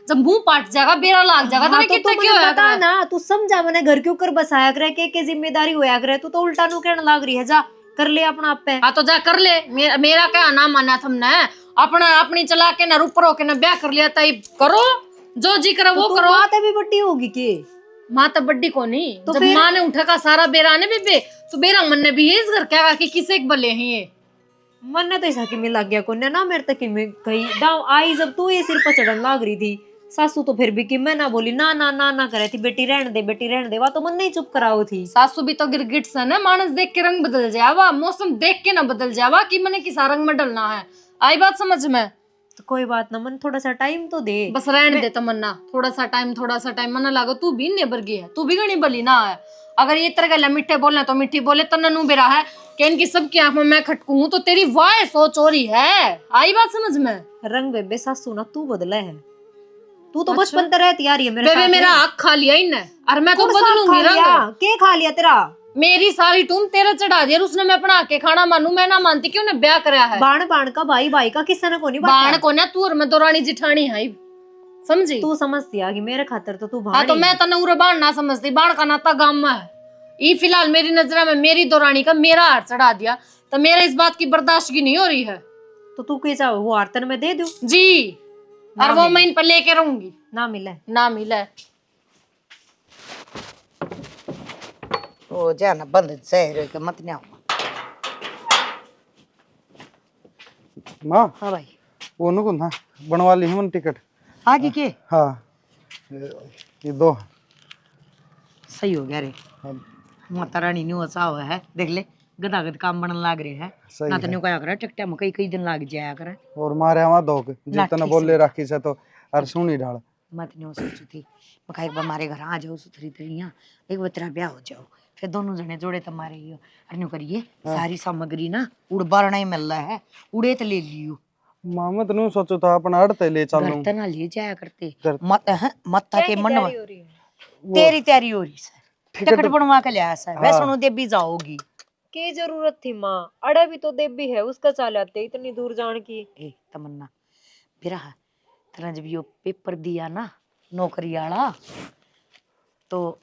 Speaker 2: जब मुंह पाट जाएगा बेरा लाग जाएगा।
Speaker 8: हाँ,
Speaker 2: तेरे
Speaker 8: तो
Speaker 2: कितना
Speaker 8: तू
Speaker 2: क्यों
Speaker 8: मुझे
Speaker 2: है
Speaker 8: बता ना, तू समझा मैंने घर के ऊपर बसाया करे के जिम्मेदारी होया करे, तू तो उल्टा नु कहने लाग रही है। जा कर ले अपना आप पे।
Speaker 2: हाँ तो जा कर ले। मेरा क्या ना माना तुमने? अपना अपनी चला के ना ऊपर होके ना ब्याह कर लिया, तय करो जो जी करे वो करो।
Speaker 8: बात भी बट्टी होगी के
Speaker 2: माँ तो बड्डी को नहीं,
Speaker 8: तो
Speaker 2: जब
Speaker 8: फिर?
Speaker 2: माँ ने उठा का सारा बेरा ने बेबे, तो बेरा मन ने भी इस घर क्या कि किसे एक बले हैं ये।
Speaker 8: मन ने तो ऐसा कि लग गया को ना मेरे तक में कही दाव आई, जब तू ये सिर पर चढ़न लाग रही थी सासू तो फिर भी कि मैं ना बोली, ना ना ना ना करे थी, बेटी रहने दे बेटी रहने दे, वा तो मन नहीं चुप कराओ थी।
Speaker 2: सासू भी तो गिरगिट सन है, मानस देख के रंग बदल जावा, मौसम देख के ना बदल जावा कि मैंने किसा रंग में डलना है। आई बात समझ में?
Speaker 8: तो कोई बात ना, मन थोड़ा सा टाइम तो दे।
Speaker 2: बस रहने दे तमन्ना, थोड़ा सा टाइम मना लागो। तू भी इन्ने बरगी है, तू भी गणी बली ना है। अगर ये तरह गला मीठे बोलने तो मीठी बोले, तना नू बेरा है कि इनकी सबकी आंख में मैं खटकू हूं, तो तेरी वाह सोच हो रही है। आई बात समझ में?
Speaker 8: रंग बेबे सासू ना तू बदला है, तू तो बचपन से रहती आ रही है मेरे
Speaker 2: बेबे
Speaker 8: साथ
Speaker 2: मेरा
Speaker 8: में।
Speaker 2: हक खा लिया इनने, और मैं तो
Speaker 8: कौन सा
Speaker 2: बदलूंगी
Speaker 8: खा लिया?
Speaker 2: रंग।
Speaker 8: के खा लिया तेरा?
Speaker 2: मेरी सारी टूम तेरे चढ़ा दिया, उसने मैं अपना के खाना मानू, मैं ना मानती क्यों ने ब्याह कराया है।
Speaker 8: बाण बाण का भाई भाई का किसी ने को नहीं
Speaker 2: बाण को ना तू और मैं दौरानी जिठानी है, समझी?
Speaker 8: तू समझती आ कि मेरे खातर तो तू
Speaker 2: हाँ तो
Speaker 8: भाणी
Speaker 2: मैं तने उरे बाण ना समझती, बाण का नाता गांव में है। ये फिलहाल मेरी नजर में मेरी दौरानी का मेरा हार चढ़ा दिया, तो मेरे इस बात की बर्दाश्त की नहीं हो रही है।
Speaker 8: तो तू क्या चाहे वो आर्तन में दे दूं?
Speaker 2: जी, और
Speaker 8: ना
Speaker 2: वो
Speaker 8: मिले।
Speaker 2: मैं इन पर लेके रहूंगी।
Speaker 8: ना मिले
Speaker 2: ना मिले
Speaker 7: ओ जाना बंद शहर के मत ना।
Speaker 5: माँ
Speaker 7: हाँ भाई
Speaker 5: वो नुको ना बनवा ली हमन टिकट।
Speaker 7: आगे के
Speaker 5: हाँ ये 2
Speaker 7: सही हो गया रे। माता रानी ने वसा हुआ है, देख ले गदागद काम बनने लाग रहे हैं
Speaker 5: सही
Speaker 7: ना। तो
Speaker 5: है।
Speaker 7: न्यू क्या करे टिकटा में कई कई दिन लाग जाया करे।
Speaker 5: और मारे वहाँ 2 जितना
Speaker 7: लाठी
Speaker 5: बोले
Speaker 7: से।
Speaker 5: राखी से तो और सुनी ढाल।
Speaker 7: मैं तो न्यू सोची थी मैं कहा एक बार हमारे घर आ जाओ सुथरी तरिया, एक बार तेरा ब्याह हो जाओ, फिर दोनों जने जोड़े तुम्हारे ही हो। और न्यू करिए सारी सामग्री ना उड़ बारना ही मिल रहा है, उड़े तो ले लियो।
Speaker 5: मामा तो नहीं सोचो था अपना अड़ते ले चलूं।
Speaker 7: घर तो ना ले जाया करते
Speaker 5: घर-
Speaker 7: मत्ता के मन
Speaker 8: तैयारी हो रही है?
Speaker 7: तेरी तैयारी हो रही सर,
Speaker 5: टिकट-
Speaker 7: टिकट बनवा के लिया सर।
Speaker 5: हाँ।
Speaker 7: वैष्णो देवी जाओगी?
Speaker 8: के जरूरत थी माँ, अड़े भी तो देवी है उसका चाल आते इतनी दूर जाने की।
Speaker 7: ए तमन्ना बिरा तेरा जब यो पेपर दिया ना नौकरी वाला, तो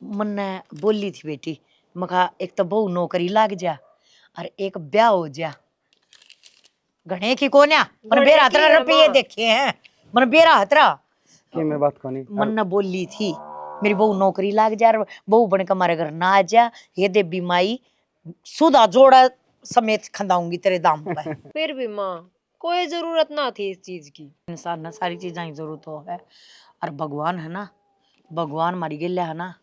Speaker 7: मन ने बोली थी बेटी, मका एक तो बहु नौकरी लाग जा और एक ब्याह हो जा। घणे की कोन्या मन
Speaker 8: घणे
Speaker 7: बेरा
Speaker 8: की
Speaker 7: हतरा
Speaker 8: है
Speaker 7: रुपये
Speaker 8: माँ।
Speaker 7: देखे हैं, मन बेरा हतरा
Speaker 5: कि मैं बात को नहीं।
Speaker 7: मन ने बोली थी मेरी बहू नौकरी लाग जा, और बहू बन के हमारे घर ना आ जा, ये देवी माई सुधा जोड़ा समेत खंदाऊंगी तेरे दाम पे।
Speaker 8: फिर भी माँ कोई जरूरत ना थी इस चीज की।
Speaker 7: इंसान ना सारी चीजें की जरूरत हो है, और भगवान है ना, भगवान मारी गेल्या है ना,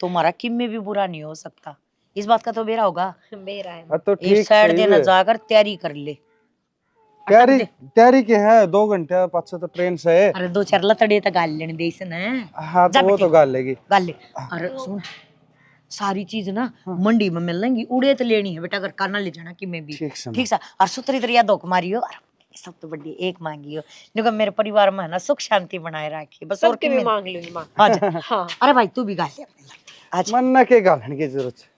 Speaker 7: तो हमारा किम में भी बुरा नहीं हो सकता। इस बात का तो बेरा होगा।
Speaker 8: मेरा है
Speaker 5: अब तो
Speaker 7: एक
Speaker 5: ठीक
Speaker 7: साइड
Speaker 5: सही
Speaker 7: देना
Speaker 5: है।
Speaker 7: जाकर तैयारी कर ले।
Speaker 5: तैयारी तैयारी के है 2 घंटे पाछे तो ट्रेन से है।
Speaker 7: अरे 2-4 लतड़े तो गाल लेने दे इसने
Speaker 5: हाँ
Speaker 7: जा
Speaker 5: तो वो
Speaker 7: बेटी।
Speaker 5: तो गाल लेगी।
Speaker 7: गाल ले। और सुन सारी चीज ना मंडी में मिलेंगी, उड़े तो लेनी है बेटा, अगर काना ले जाना कि मैं भी
Speaker 5: ठीक से
Speaker 7: ठीक सा। और सुतरी तरिया दो मारियो, और सब तो बड़ी एक मांगी हो, क्योंकि मेरे परिवार में है ना सुख शांति बनाए रखी बस। और
Speaker 8: सबके भी मांग लूंगी माँ।
Speaker 7: आजा।
Speaker 8: हाँ
Speaker 7: अरे भाई तू भी गाल ले अपने लड़के। आजा।
Speaker 5: मन ना के गालन की जरूरत है।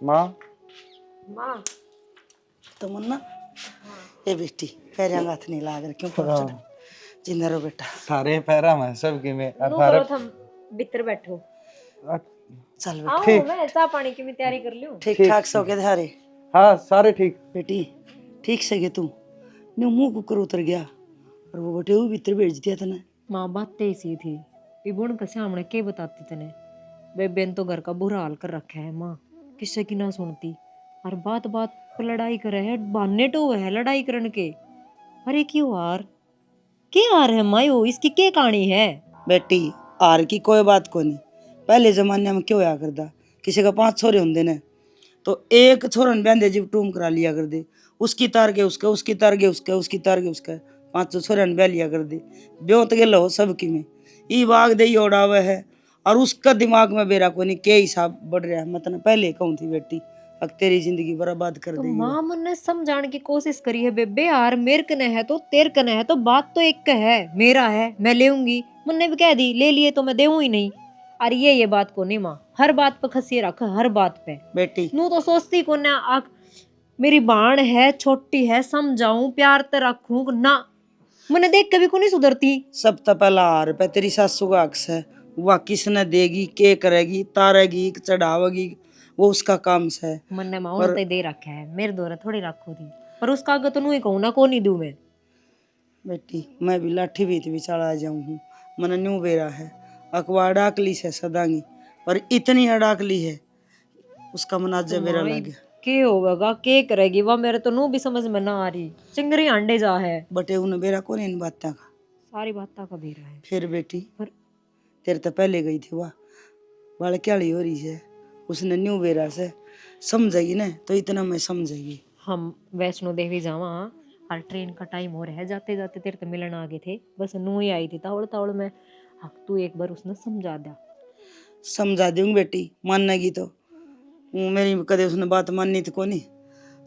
Speaker 5: माँ
Speaker 8: माँ
Speaker 7: तमन्ना ए बेटी पैर हाथ नहीं लाग रहे क्यों पहुंच जिंदा रहो बेटा।
Speaker 5: सारे पैरा में सबके में
Speaker 8: नो करो थम भीतर बैठो।
Speaker 7: चल बेटा
Speaker 8: आओ मैं चाह पानी की मैं तैयारी कर लूं।
Speaker 7: ठीक ठाक सो के धारे
Speaker 5: हाँ सारे ठीक।
Speaker 7: बेटी ठीक से गे तू न्यू मुंह कुकर उतर गया, और वो बटे वो भीतर भेज दिया तने।
Speaker 8: माँ बात तो ऐसी थी, ये बुण के सामने के बताती तने बेबे ने तो घर का बुरा हाल कर रखा है माँ, किससे की ना सुनती। और बात बात पर लड़ाई करे है, बहाने तो है लड़ाई करने के। अरे क्यों हार, क्या हार है मायो, इसकी क्या कहानी है?
Speaker 7: बेटी हार की कोई बात को नहीं। पहले जमाने में क्यों होया करता, किसी का 5 छोरे होंगे ने तो एक छोरन ब्याह जीव टूम करा लिया कर दे, उसकी तार के उसका, उसकी तार के उसका, उसकी तार के उसका, 5 छोरन ब्याह लिया कर दे। ब्योत के लो सबकी में ई बाग दे ओढ़ावे है। और उसका दिमाग में बेरा को नहीं के हिसाब बढ़ रहा है। मतलब पहले कहूँ थी बेटी अब तेरी जिंदगी बर्बाद कर
Speaker 8: तो
Speaker 7: देगी।
Speaker 8: माँ मन समझाने की कोशिश करी है बेबे, यार मेरे कने है तो तेरे कने है तो बात तो एक है, मेरा है मैं लेऊंगी। मन ने भी कह दी ले लिए तो मैं देऊं ही नहीं। अरे ये बात को नहीं माँ, हर बात पे खसी रख, हर बात पे
Speaker 7: बेटी
Speaker 8: नू तो सोचती को ना मेरी बाण है, छोटी है, समझाऊं प्यार ते रखूं ना, मैंने देख कभी को नहीं सुधरती।
Speaker 7: सब तो पहला हार पे तेरी सासू का अक्स है, वह किसने देगी, के करेगी, तारेगी, चढ़ावेगी, वो उसका काम से है।
Speaker 8: मन ने माँ ते दे रखा है, मेरे द्वारा थोड़ी रखो थी, पर उसका आगे तो नू ही कहूं ना, को नहीं दूं मैं।
Speaker 7: बेटी मैं भी लाठी भी चढ़ा जाऊं हूँ, मन न्यू बेरा है अकवा अडाकली से सदांगी, पर इतनी अडाकली है उसका मनाजा बेरा लग गया।
Speaker 8: के होगा के करेगी वह, मेरे तो नू भी समझ में ना आ रही, चिंगरी अंडे जा है।
Speaker 7: बटे उन्हें बेरा कौन इन बातों का,
Speaker 8: सारी बात का बेरा है।
Speaker 7: फिर बेटी
Speaker 8: पर-
Speaker 7: तेरे तो पहले गई थी वह वाले क्या हो रही है, उसने न्यू बेरा से समझेगी ना तो इतना मैं समझेगी।
Speaker 8: हम वैष्णो देवी जावा और ट्रेन का टाइम हो रहा है, जाते जाते तेरे तो मिलन आ गए थे, बस नू ही आई थी तावड़ तावड़ में। हाँ तू एक बार उसने समझा दिया।
Speaker 7: समझा दूंगी बेटी, मानेगी तो मेरी कदे उसने बात माननी तो कोनी,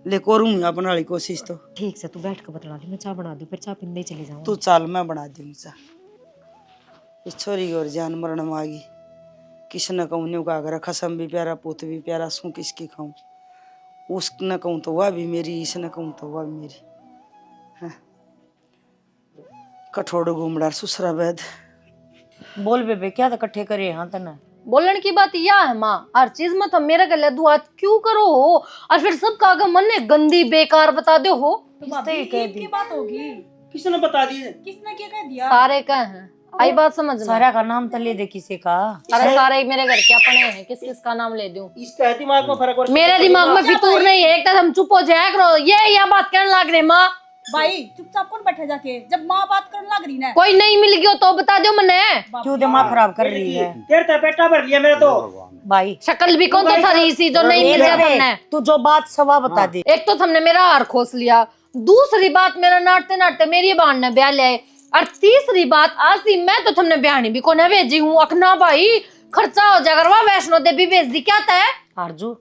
Speaker 7: ले करूंगी अपने वाली कोशिश तो।
Speaker 8: ठीक से तू बैठ कर बतला दी, मैं चाय बना दूं, फिर चाय पीने चले जाऊँ।
Speaker 7: तू चाल मैं बना दूंगी चाह। इस छोरी की और जान मरण में आ गई, किसने कहूँ न्यू का कर खसम भी प्यारा, पुत भी प्यारा, सू किसकी खाऊं, उसने कहूँ तो वह भी मेरी, इसने कहूँ तो वह भी मेरी। हाँ। कठोड़ घूमड़ा सुसरा वैद।
Speaker 1: बोल बेबे क्या तो इकट्ठे करे यहाँ तना।
Speaker 2: बोलने की बात यह है माँ, हर चीज में तुम मेरे गले दुआ क्यों करो हो, और फिर सब का मन ने गंदी बेकार बता दो हो।
Speaker 3: की बात होगी,
Speaker 6: किसने बता दिए?
Speaker 3: किसने क्या कह दिया?
Speaker 2: सारे का है, आई बात समझ में।
Speaker 1: सारा का नाम तो ले दे किसी का।
Speaker 2: अरे सारे मेरे घर के अपने हैं, किस किस का नाम ले दूं?
Speaker 6: इसका दिमाग में फर्क और
Speaker 2: मेरे दिमाग में फितूर नहीं है, एक तो हम चुप हो जाया करो, ये बात कहने लग रहे माँ।
Speaker 3: भाई चुपचाप कौन बैठे जाके, जब माँ बात करने लग रही ना।
Speaker 2: कोई नहीं मिल गया तो बता दो मने।
Speaker 1: क्यों दिमाग खराब कर रही है
Speaker 6: तेरे तो पेटा भर लिया मेरा तो।
Speaker 1: भाई?
Speaker 2: शक्ल भी कौन तो था इसी जो नहीं मिल गया तुमने।
Speaker 1: तू जो बात सवा बता दे।
Speaker 2: एक तो तुमने मेरा हार खोस लिया, दूसरी बात मेरा नाटते नाटते मेरी बहन ने ब्याह लिया, और तीसरी बात आज ही मैं तो तुमने ब्याहनी भी कोने भेजी हूँ। अखना भाई खर्चा हो जाएगा, वह वैष्णो देवी भेज दी क्या तय।
Speaker 1: आरजू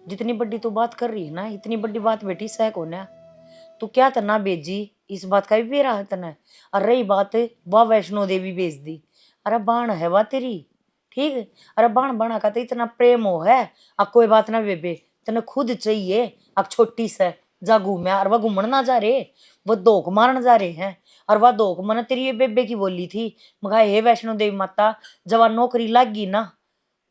Speaker 1: जितनी बड़ी तू बात कर रही है ना, इतनी बड़ी बात बेटी सह को ना, तू क्या तना भेजी इस बात का भी बेरा है तना। और रही बात वाह वैष्णो देवी भेज दी, अरे बाण है वाह तेरी, ठीक है, अरे बाण बना का तो इतना प्रेम हो है। अब कोई बात ना बेबे, तने खुद चाहिए अब छोटी से जा घूमे, और वह घूमन ना जा रहे, वो धोख मारन जा रहे हैं। और वह धोख मन तेरी ये बेबे की बोली थी, मगा हे वैष्णो देवी माता जब नौकरी लग गई ना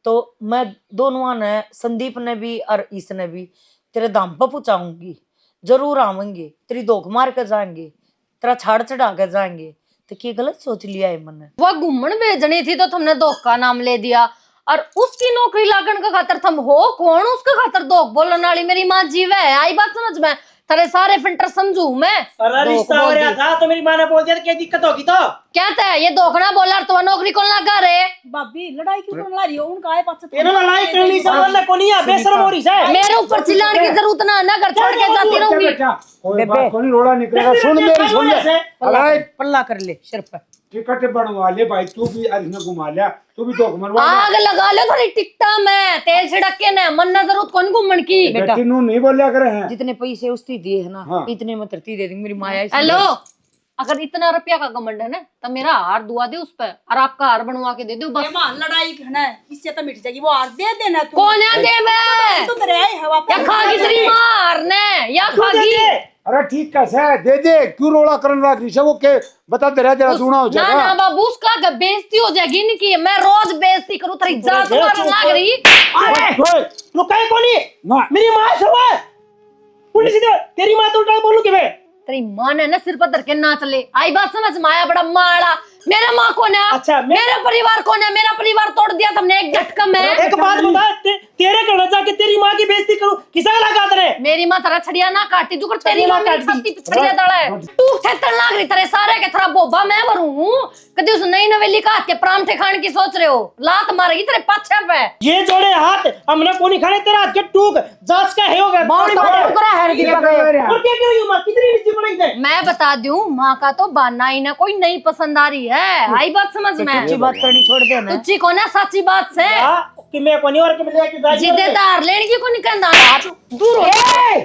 Speaker 1: तो मैं दोनों ने, संदीप ने भी और इसने भी तेरे दाम पर पहुंचाऊंगी, जरूर आवेंगे, तेरी धोख मार कर जाएंगे, तेरा छाड़ चढ़ा कर जाएंगे। तो क्या गलत सोच लिया है मन?
Speaker 2: वह घूमन भेजनी थी तो तुमने धोख का नाम ले दिया, और उसकी नौकरी लागन का खातर तुम हो कौन उसका खातर धोख बोलने वाली? मेरी माँ जीव है, आई बात समझ में? तेरे सारे फिल्टर समझू मैं।
Speaker 6: अरे
Speaker 2: धोख
Speaker 6: रिश्ता हो
Speaker 2: बोल
Speaker 6: रहा
Speaker 2: दी।
Speaker 6: था तो मेरी माँ ने बोल दिया तो क्या दिक्कत होगी? तो
Speaker 2: क्या था ये धोखना बोला, तो नौकरी कौन लगा रे?
Speaker 3: भाभी लड़ाई क्यों करने ला रही हो? उनका आए पास से
Speaker 6: इन्होंने लड़ाई कर ली, समझ को नहीं है, बेशर्म हो रही है।
Speaker 2: मेरे ऊपर चिल्लाने की जरूरत ना, ना घर छोड़ के जाती रहूंगी।
Speaker 4: कोई बात को नहीं, रोड़ा निकलेगा। सुन मेरी, सुन ले। अरे
Speaker 1: पल्ला कर ले सिर पर।
Speaker 4: टिकट बनवा ले भाई, तू भी इसने घुमा लिया, तू भी धोख मरवा ले।
Speaker 2: आग लगा लो थोड़ी टिकटा में तेल छिड़क के ना, मन ना जरूरत कौन घूमन की।
Speaker 4: बेटी नू नहीं बोलिया करे हैं।
Speaker 1: जितने पैसे उसकी दिए है ना,
Speaker 4: हाँ।
Speaker 1: इतने में तरती दे दी मेरी माया।
Speaker 2: हेलो, अगर इतना रुपया का घमंड है ना तो मेरा हार दुआ दे उस पर, और आपका हार बनवा के दे दो बस।
Speaker 3: माँ लड़ाई है ना, इससे तो मिट जाएगी, वो हार दे देना तू।
Speaker 2: कौन है दे मैं?
Speaker 3: तू तो रहे है हवा
Speaker 2: या खागी तेरी मार ने, या खागी।
Speaker 4: अरे ठीक कैसे है, दे दे, क्यों रोड़ा करने लग रही है? वो के बता दे रहा जरा दूना हो
Speaker 2: ना
Speaker 4: जाएगा।
Speaker 2: ना बाबू, उसका बेइज्जती हो जाएगी इनकी, मैं रोज बेइज्जती करूं तेरी जात मारने लग रही।
Speaker 6: अरे रुका है कौन?
Speaker 4: ना
Speaker 6: मेरी माँ है सब है। उल्टी सीधे तेरी माँ तो उल्टा बोलूं कि मैं?
Speaker 2: तेरी माँ ने ना सिर पर धर के ना चले, आई बात समझ में आया? बड़ा माड़ा मेरा माँ कौन है?
Speaker 6: अच्छा,
Speaker 2: मेरा परिवार कौन है? मेरा परिवार तोड़ दिया तुमने एक झटका में।
Speaker 6: एक बात बता, तेरे कहना जाके तेरी माँ की बेइज्जती करूं, किसा लगा तेरे?
Speaker 2: मेरी माँ तेरा छड़िया ना काटती, तू कर तेरी
Speaker 6: छड़िया
Speaker 2: माँ
Speaker 6: ना
Speaker 2: मेरी
Speaker 6: काटती।
Speaker 2: छाती पे छड़िया दड़ा है। तू खेतन लाग रही तेरे सारे के थरा बोबा मैं मरूं। कदी उस नई नवेली का के परांठे खाने की सोच रहे हो? लात मारेगी तेरे पाछे पे।
Speaker 6: ये जोड़े हाथ हमने कोनी खाने, तेरा हाथ के टूक जांच का है होगा।
Speaker 1: बावड़ी बात करा है दीपक।
Speaker 6: और क्या कह रही हो माँ, कितनी नीचे पड़ी है?
Speaker 2: मैं बता दूं, माँ का तो बहाना ही ना कोई नई पसंद आ रही है। आई बात समझ में?
Speaker 1: अच्छी बात करनी छोड़ दे ना।
Speaker 2: तुच्ची को ना सच्ची बात से
Speaker 6: कि मैं कोनी और के मिले के जाजी
Speaker 2: जिद्देदार लेने की को नहीं कहना। दूर हो।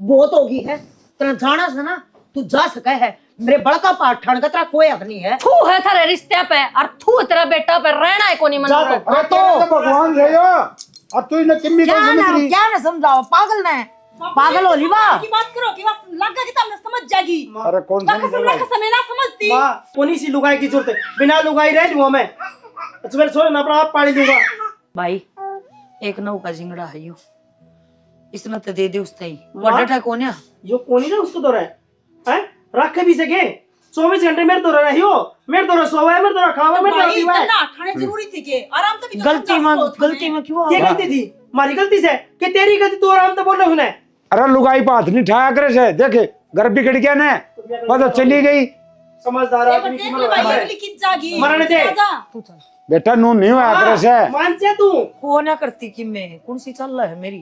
Speaker 1: बहुत होगी है तेरा जाना से ना, तू जा सके है मेरे बड़का पाठ ठाण का तेरा कोई हक नहीं है।
Speaker 2: थू है तेरे रिश्ते पे और थू है तेरा बेटा पे, रहना है कोनी मन में।
Speaker 4: अरे तो भगवान रहे हो अब तू इन्हें किम्मी को समझ रही।
Speaker 1: क्या ना समझाओ, पागल ने पागल हो लीवा
Speaker 3: की बात करो कि बस लगा कि तुमने समझ जाएगी।
Speaker 4: अरे कौन सा
Speaker 3: समय ना समझती।
Speaker 6: माँ कोनी सी लुगाई की जरूरत है, बिना लुगाई रह लूंगा मैं। अच्छा छोड़ ना, अपना आप पानी दूंगा।
Speaker 1: भाई एक नौ का जिंगड़ा है यो, इसने तो दे दे उसते ही बड़ा ठा कोन्या।
Speaker 6: यो कोनी ना उसको दो रहा है, रख भी सके 24 घंटे मेरे दो रहा है यो, मेरे दो रहा सोवा है, मेरे दो रहा खावा है, मेरे दो रहा पीवा है।
Speaker 3: खाने जरूरी थी के आराम से भी तो
Speaker 1: गलती में क्यों
Speaker 6: क्या गलती थी? हमारी गलती से कि तेरी गलती? तू आराम से बोल रहा हूं ना।
Speaker 4: अरे लुगाई पे हाथ नहीं ठाया करे से, देखे घर बिगड़ गया ने, पता चली गई।
Speaker 6: समझदार आदमी की
Speaker 3: जागी
Speaker 6: मरने दे
Speaker 4: बेटा नू नहीं हुआ करे से।
Speaker 6: मान से तू
Speaker 1: कोन्या करती कि मैं कौन सी चल रहा है मेरी।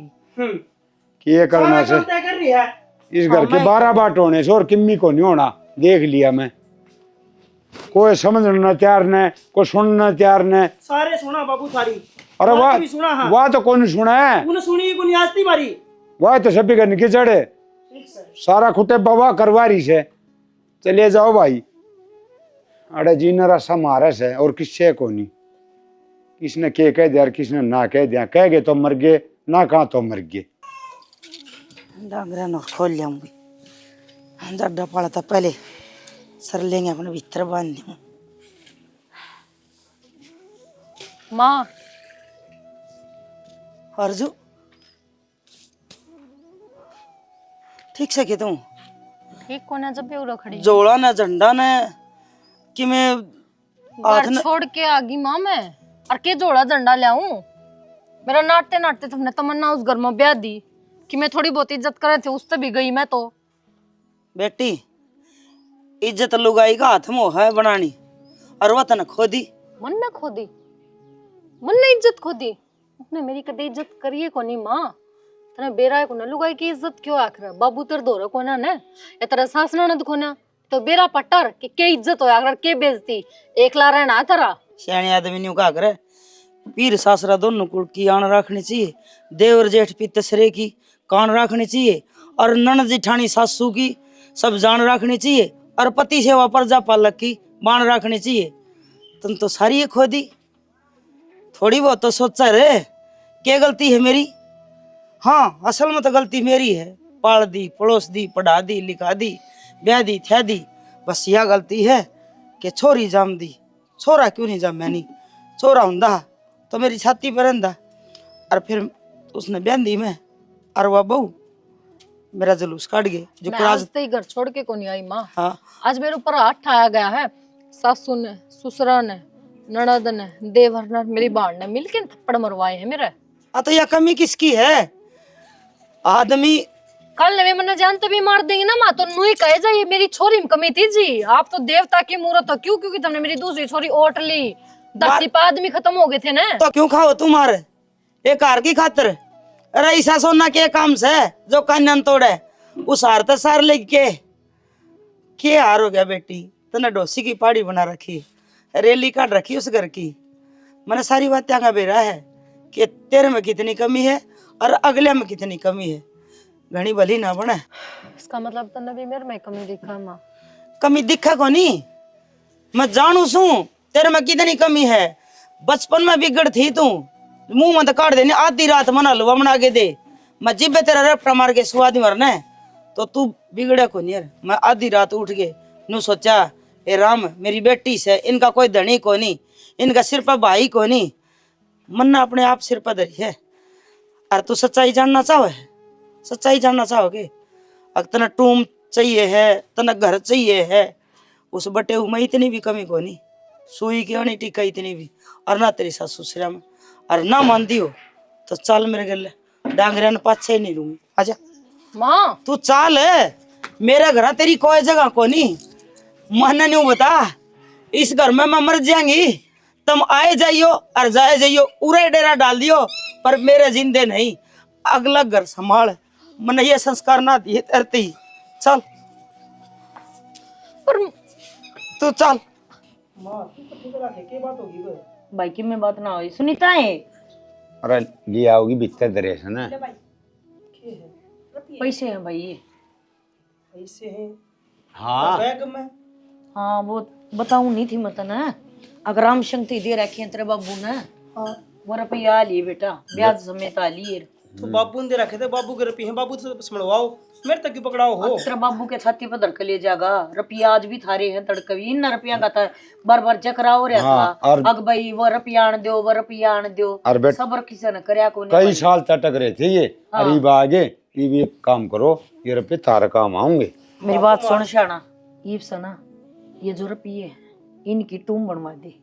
Speaker 4: ये करना से
Speaker 6: तय कर रही है।
Speaker 4: इस घर के 12 बाट होने से और किम्मी को नहीं होना, देख लिया मैं। कोई समझना तैयार न, कोई सुनना तैयार न।
Speaker 6: सारे सुना बाबू सारी।
Speaker 4: अरे
Speaker 6: बात भी सुना, हाँ।
Speaker 4: वाह तो कौन सुना है?
Speaker 6: उन्हें सुनी कोनी आस्ती मारी।
Speaker 4: वाह तो सभी करने की चढ़े सारा खुटे बाबा करवारी से। चलिए जाओ भाई। अरे जी न रसा मारे से और किससे को नहीं, किसने के कह दिया किसने ना कह दिया। कह गए तो मर गए, ना कहा तो मर गए।
Speaker 7: डांगरा न खोल जाऊंगी, जड्डा पड़ा था पहले सर लेंगे अपने भीतर बांध दूं।
Speaker 2: माँ
Speaker 7: अर्जु ठीक से तू
Speaker 2: ठीक को ना, जब भी उड़ा खड़ी
Speaker 7: जोड़ा न झंडा न कि मैं हाथ
Speaker 2: घर
Speaker 7: न
Speaker 2: छोड़ के आ गई माँ मैं, और के जोड़ा झंडा ले आऊं? मेरा नाटते नाटते तुमने तमन्ना उस घर में ब्याह दी कि मैं थोड़ी बहुत इज्जत करे थे, उस भी गई मैं तो।
Speaker 7: बेटी इज्जत लुगाई का हाथ में है बनानी, और वतन खोदी
Speaker 2: मन ने खो दी, मन ने इज्जत खो दी। उसने मेरी कदे इज्जत करिए को नहीं माँ, तने बेरा को ना लुगाई की इज्जत क्यों आखर? बाबू तेरे दो को ना ने या तेरा सास ननद को ना, तो बेरा पट्टर के इज्जत हो आखर, के बेइज्जती एकला रहना तेरा।
Speaker 7: सियाने आदमी न्यू कहा करे, पीर सासरा दोनों कुल की आन रखनी चाहिए, देवर जेठ पी तसरे की कान रखनी चाहिए, और ननद जिठानी सासू की सब जान रखनी चाहिए, और पति सेवा प्रजा पालक की बाण रखनी चाहिए। तुम तो सारी खो दी, थोड़ी बहुत तो सोचा रे क्या गलती है मेरी? हाँ असल में तो गलती मेरी है, पाल दी पड़ोस दी पढ़ा दी लिखा दी ब्याह दी थ्या दी, बस यह गलती है कि छोरी जाम दी। छोरा क्यों नहीं जाम मैंने? छोरा हुंदा तो मेरी छाती पर रंदा, और फिर उसने ब्याह दी मैं, और वह बहू मेरा जुलूस काट गए जो
Speaker 2: मैं आज तक घर छोड़ के को नहीं आई माँ।
Speaker 7: हाँ
Speaker 2: आज मेरे ऊपर हाथ ठाया गया है, सासू ने ससुरा ने ननद ने देवर ने मेरी बाण ने मिलके थप्पड़ मरवाए हैं मेरे।
Speaker 7: तो यह कमी किसकी है? आदमी
Speaker 2: कल नवे मन जानते भी मार देंगे ना माँ, तो नुई कहे जाइए मेरी छोरी में कमी थी जी। आप तो देवता की मूर्त हो, क्यों? क्योंकि तुमने मेरी दूसरी छोरी ओट ली, धरती पर आदमी खत्म हो गए थे ना।
Speaker 7: तो क्यों खाओ तुम्हारे एक हार की खातर? अरे ऐसा सोना के काम से जो कानन तोड़े उस हार तो सार लेके के हार हो गया बेटी? तने डोसी की पहाड़ी बना रखी, रेली काट रखी उस घर की। मैंने सारी बात त्यागा बेरा है कि तेरे में कितनी कमी है और अगले में कितनी कमी है, घनी भली ना बने।
Speaker 2: इसका मतलब तने भी मेरे में कमी दिखा माँ?
Speaker 7: कमी दिखा को नहीं, मैं जानू सू तेरे में कितनी कमी है। बचपन में बिगड़ थी तू, मुंह में तो काट देने, आधी रात मना लो बना के दे, मैं जिब्बे तेरा रपटा मार के स्वाद मरना तो तू बिगड़े को नहीं यार। मैं आधी रात उठ के नू सोचा ए राम मेरी बेटी से, इनका कोई धनी को नहीं, इनका सिर पर भाई को नहीं, मन्ना अपने आप सिर पर धरी है। और तू सच्चाई जानना चाहे, सच्चाई जानना चाहोगे? अगर तना टूम चाहिए है, तना घर चाहिए है, उस बटे में इतनी भी कमी को नहीं, सुई क्यों नहीं टिका इतनी भी। और ना तेरी सास ससुरा में, और ना मानती हो तो चल मेरे गले, डांगरिया ने पाछे नहीं लूंगी। आजा
Speaker 2: माँ
Speaker 7: तू चाल, मेरे घर तेरी कोई जगह को नहीं। मन नहीं बता, इस घर में मैं मर जाएंगी, तुम आए जाइयो और जाए जाइयो, उरे डेरा डाल दियो, पर मेरे जिंदे नहीं। अगला घर संभाल, मन ये संस्कार ना दिए तरती। चल
Speaker 2: पर
Speaker 7: तू चल।
Speaker 1: भाई की में बात ना हुई सुनीता है।
Speaker 4: अरे लिया होगी भीतर दरेस है ना।
Speaker 1: पैसे हैं भाई ये।
Speaker 6: ऐसे हैं
Speaker 4: हाँ
Speaker 6: बैग में।
Speaker 1: हाँ वो बताऊं नहीं थी मत ना, अगर राम शक्ति दे रखे हैं तेरे बाबू ने, वो रुपया लिए बेटा ब्याज समेत आ लिए।
Speaker 6: तो बाबू ने दे रखे थे, बाबू के रुपये हैं, बाबू से समझवाओ, मेरे तक क्यों पकड़ाओ हो।
Speaker 1: तेरे बाबू के छाती पर धड़क ले जाएगा, रुपया आज भी थारे हैं तड़कवी इन रुपया का था बार बार चकरा हो रहा
Speaker 4: हाँ,
Speaker 1: था।
Speaker 4: और-
Speaker 1: अग भाई वो रुपया आन दो, वो रुपया आन दो,
Speaker 4: और बेट
Speaker 1: सबर किसी ने करया को
Speaker 4: कई साल तक टक रहे थे ये।
Speaker 1: हाँ।
Speaker 4: अरे आगे ये भी एक काम करो, ये रुपये तार काम आऊंगे।
Speaker 1: मेरी बात सुन शाना, ईब सना ये जो रुपये है इनकी टूम बनवा दे,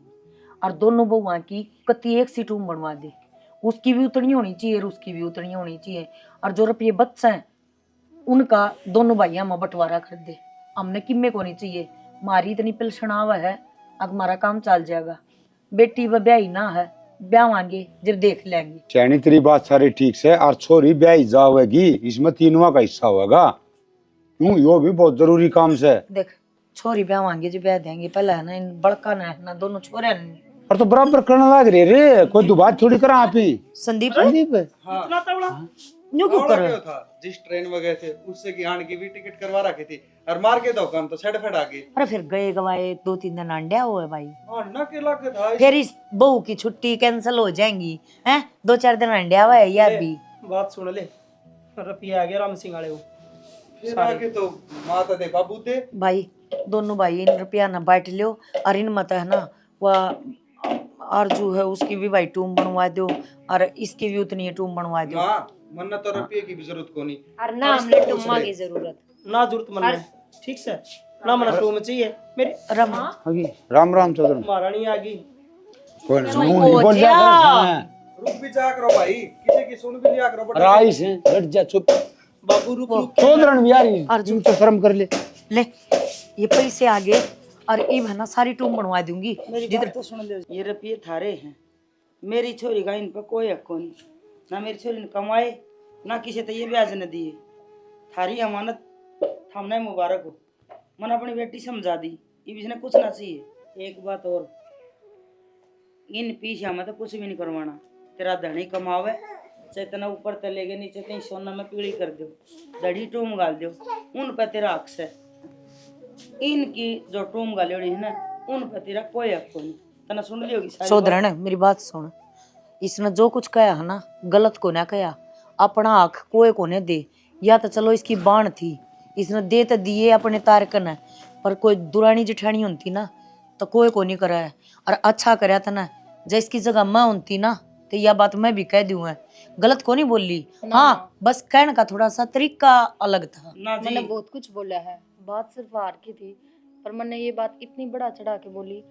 Speaker 1: और दोनों बहुआ की कति एक सी टूम बनवा दे, उसकी भी उतनी होनी चाहिए और उसकी भी उतनी होनी चाहिए। और जो रुपये बच्चे हैं उनका दोनों भाइयों में बंटवारा कर दे, हमने किम्मे को नहीं चाहिए। मारी इतनी पिलसनाव है, अब हमारा काम चल जाएगा। बेटी व ब्याही ना है, ब्यावांगे जब देख लेंगे।
Speaker 4: चैनी तेरी बात सारी ठीक से, और छोरी ब्याही जावेगी, इसमें तीनवा का हिस्सा होगा। यूं यो भी बहुत जरूरी काम से।
Speaker 1: देख छोरी ब्यावांगे जो ब्याह देंगे, पहले है ना इन बड़का ना दोनों छोरे
Speaker 4: और तो बराबर करने लग रहे रे, कोई दुबारा थोड़ी करा आप ही।
Speaker 1: संदीप
Speaker 5: हाँ
Speaker 6: इतना तगड़ा।
Speaker 1: न्यू क्यों
Speaker 5: आवड़ा
Speaker 1: कर
Speaker 5: क्यों था, जिस ट्रेन में गए थे उससे की आने की भी टिकट करवा रखी थी, और मार के दुकान तो सेट फट आ गई।
Speaker 1: अरे फिर गए गवाए 2-3 दिन अंडा हुआ है भाई,
Speaker 5: हाँ ना के लग था
Speaker 1: फिर इस बहू की छुट्टी कैंसिल हो जाएंगी हैं, 2-4 दिन अंडा हुआ है या भी।
Speaker 6: बात सुन ले, रुपया आ गया राम सिंह वाले को।
Speaker 5: फिर आगे तो माता दे बाबू थे।
Speaker 1: भाई दोनों भाई इन रुपया ना बांट लियो, और इन मत है ना वह आरजू है उसकी भी भाई टूम बनवा दो, और इसकी भी उतनी टूम बनवा दो।
Speaker 5: माँ मन्ना तो रुपये की भी जरूरत को नहीं।
Speaker 8: और ना हमने टुम्मा की जरूरत।
Speaker 6: ना जरूरत मन में, ठीक से ना मन टूम चाहिए मेरे।
Speaker 1: रम
Speaker 4: राम राम चौधरी।
Speaker 6: महारानी आ गई।
Speaker 4: कोई नहीं बोल जा
Speaker 5: रुक भी जा करो भाई, किसी की सुन भी लिया करो।
Speaker 4: राई से हट जा, चुप।
Speaker 6: बाबू रुक रुक।
Speaker 4: चौधरी भी यार
Speaker 1: अर्जुन
Speaker 4: तो शर्म कर ले।
Speaker 1: ले ये पैसे आ गए, और ये है ना सारी टूम बनवा दूंगी।
Speaker 7: मेरी बात तो सुन ले, ये रुपये थारे हैं, मेरी छोरी का इन पर कोई हक नहीं। ना मेरी छोरी ने कमाए, ना किसी तो ये ब्याज न दिए। थारी अमानत थामने मुबारक हो, मन अपनी बेटी समझा दी, ये भी कुछ ना चाहिए। एक बात और, इन पीछे में तो कुछ भी नहीं करवाना। तेरा धनी कमावे, चाहे तना ऊपर तले गए नीचे कहीं सोना में पीड़ी कर दो, दड़ी टूम गाल दो, उन पर तेरा हक है। इनकी जो टूम गाली है ना, उन पर तेरा कोई हक नहीं। तना सुन ली होगी सारी बात।
Speaker 1: सोदरण मेरी बात सुन, इसने जो कुछ कहा है ना गलत को ना कहा, अपना हक कोई को ने दे। या तो चलो इसकी बाण थी, इसने दे तो दिए अपने तारकन है, पर कोई दुरानी जिठानी होती ना तो कोई को नहीं करा है, और अच्छा करा था ना। जब इसकी जगह मैं होती ना तो यह बात मैं भी कह दूँ, गलत को नहीं बोली। हाँ बस कहने का थोड़ा सा तरीका अलग था।
Speaker 7: ना जी,
Speaker 2: मैंने बहुत कुछ बोला है, बात सिर्फ हार की थी, पर मैंने ये बात इतनी बड़ा चढ़ा के बोली,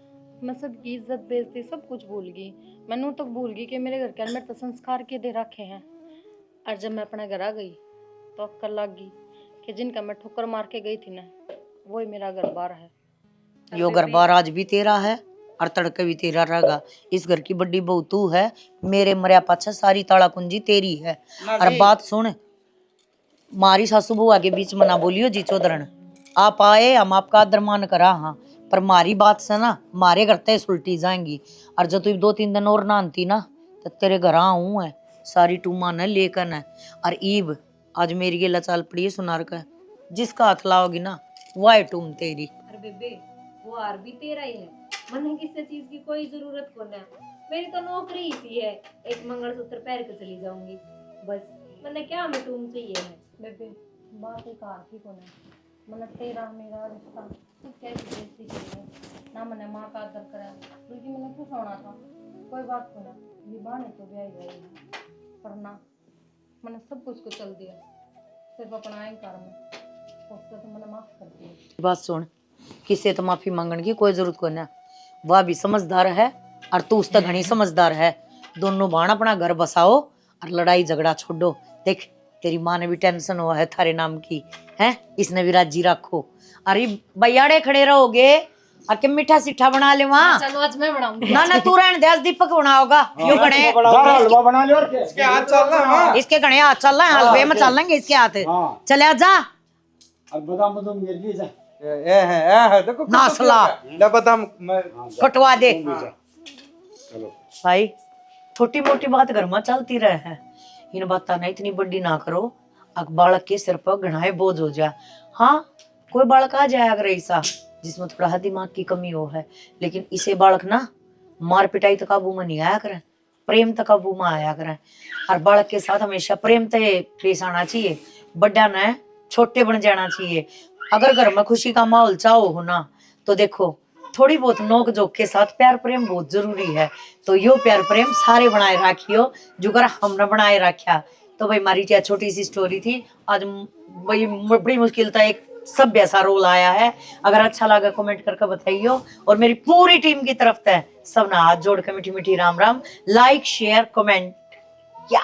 Speaker 2: मैं सबकी इज्जत बेइज्जती सब कुछ भूल गई। मैंने तो भूल गई कि मेरे घर के मेरे तो संस्कार के दे रखे हैं। और जब मैं अपने घर आ गई तो अक्कल लग गई कि जिनका मैं ठोकर मार के गई थी ना, वही मेरा घर बार है।
Speaker 1: यो घर बार आज भी तेरा है और तड़के भी तेरा रहेगा। इस घर की बड़ी बहू तू है, मेरे मरिया पाछा सारी ताला कुंजी तेरी है। और बात सुन, मारी सासू बुआ के बीच में ना बोलियो जी चौधरन, आप आए हम आपका आदर मान करा, हाँ पर मारी बात से ना मारे घर ते उल्टी जाएंगी। और जब तू 2-3 दिन और ना आती ना तो तेरे घर आऊँ है सारी टूमा न लेकर न। और ईब आज मेरी ये लचाल पड़ी है सुनार का, जिसका हाथ लाओगी ना वाई टूम तेरी।
Speaker 8: अरे बेबे वो हार भी तेरा ही है, मन किसी चीज की कोई जरूरत को ना। मेरी तो नौकरी ही सी है, एक मंगलसूत्र पहन के चली जाऊंगी बस। मैंने क्या मैं तुम चाहिए है बेबे, बात एक हार की को ना। मैंने तेरा मेरा रिश्ता सब कैसी बेइज्जती की है ना, मैंने माँ का आदर करा, बल्कि मैंने खुश होना था। कोई बात को ना, ये बाने तो ब्याह गई है, पर ना मैंने सब कुछ को चल दिया, सिर्फ अपना अहंकार में। उससे तो मैंने माफ कर दिया।
Speaker 1: बात सुन, किसी तो माफी मांगने की कोई जरूरत को ना। वह भी समझदार है और तू उसका घनी समझदार है। दोनों बाण अपना घर बसाओ और लड़ाई झगड़ा छोड़ो। देख तेरी माँ ने भी टेंशन हुआ है थारे नाम की है, इसने भी राजी रखो। अरे बयाड़े खड़े रहोगे और के मीठा सिठा बना ले वहाँ।
Speaker 2: चलो आज मैं बनाऊंगी।
Speaker 1: ना ना तू रहने दे, आज दीपक बनाओगा। यो गणे
Speaker 4: हलवा बना लियो और क्या?
Speaker 5: इसके हाथ चल रहा है।
Speaker 1: इसके गणे हाथ चल रहा है, हलवे में चल लेंगे इसके हाथ।
Speaker 4: हाँ।
Speaker 1: चले आजा
Speaker 4: और बादाम बादाम गिर दी जा।
Speaker 5: ए देखो
Speaker 1: नासला
Speaker 5: ले बादाम मैं
Speaker 1: कटवा दे।
Speaker 4: चलो
Speaker 1: भाई छोटी मोटी बात घर में चलती रहे है, इन बातें ना इतनी बड़ी ना करो। अक बालक के सिर पर घनाए बोझ हो जाए। हाँ कोई बालक आ जाए अगर ऐसा जिसमें थोड़ा सा दिमाग की कमी हो है, लेकिन इसे बालक ना मार पिटाई तक काबू में नहीं आया करें, प्रेम तक काबू में आया करें। और बालक के साथ हमेशा प्रेम तय पेश आना चाहिए, बड़ा न छोटे बन जाना चाहिए। अगर घर में खुशी का माहौल चाहो हो ना तो देखो थोड़ी बहुत नोक झोंक के साथ प्यार प्रेम बहुत जरूरी है। तो यो प्यार प्रेम सारे बनाए रखियो जो कर हमने बनाए रखा। तो भाई हमारी क्या छोटी सी स्टोरी थी आज, भाई बड़ी मुश्किल था एक सभ्य सा रोल आया है। अगर अच्छा लगा कमेंट करके बताइयो। और मेरी पूरी टीम की तरफ से सबने हाथ जोड़ के मीठी मीठी Ram Ram. Like share comment या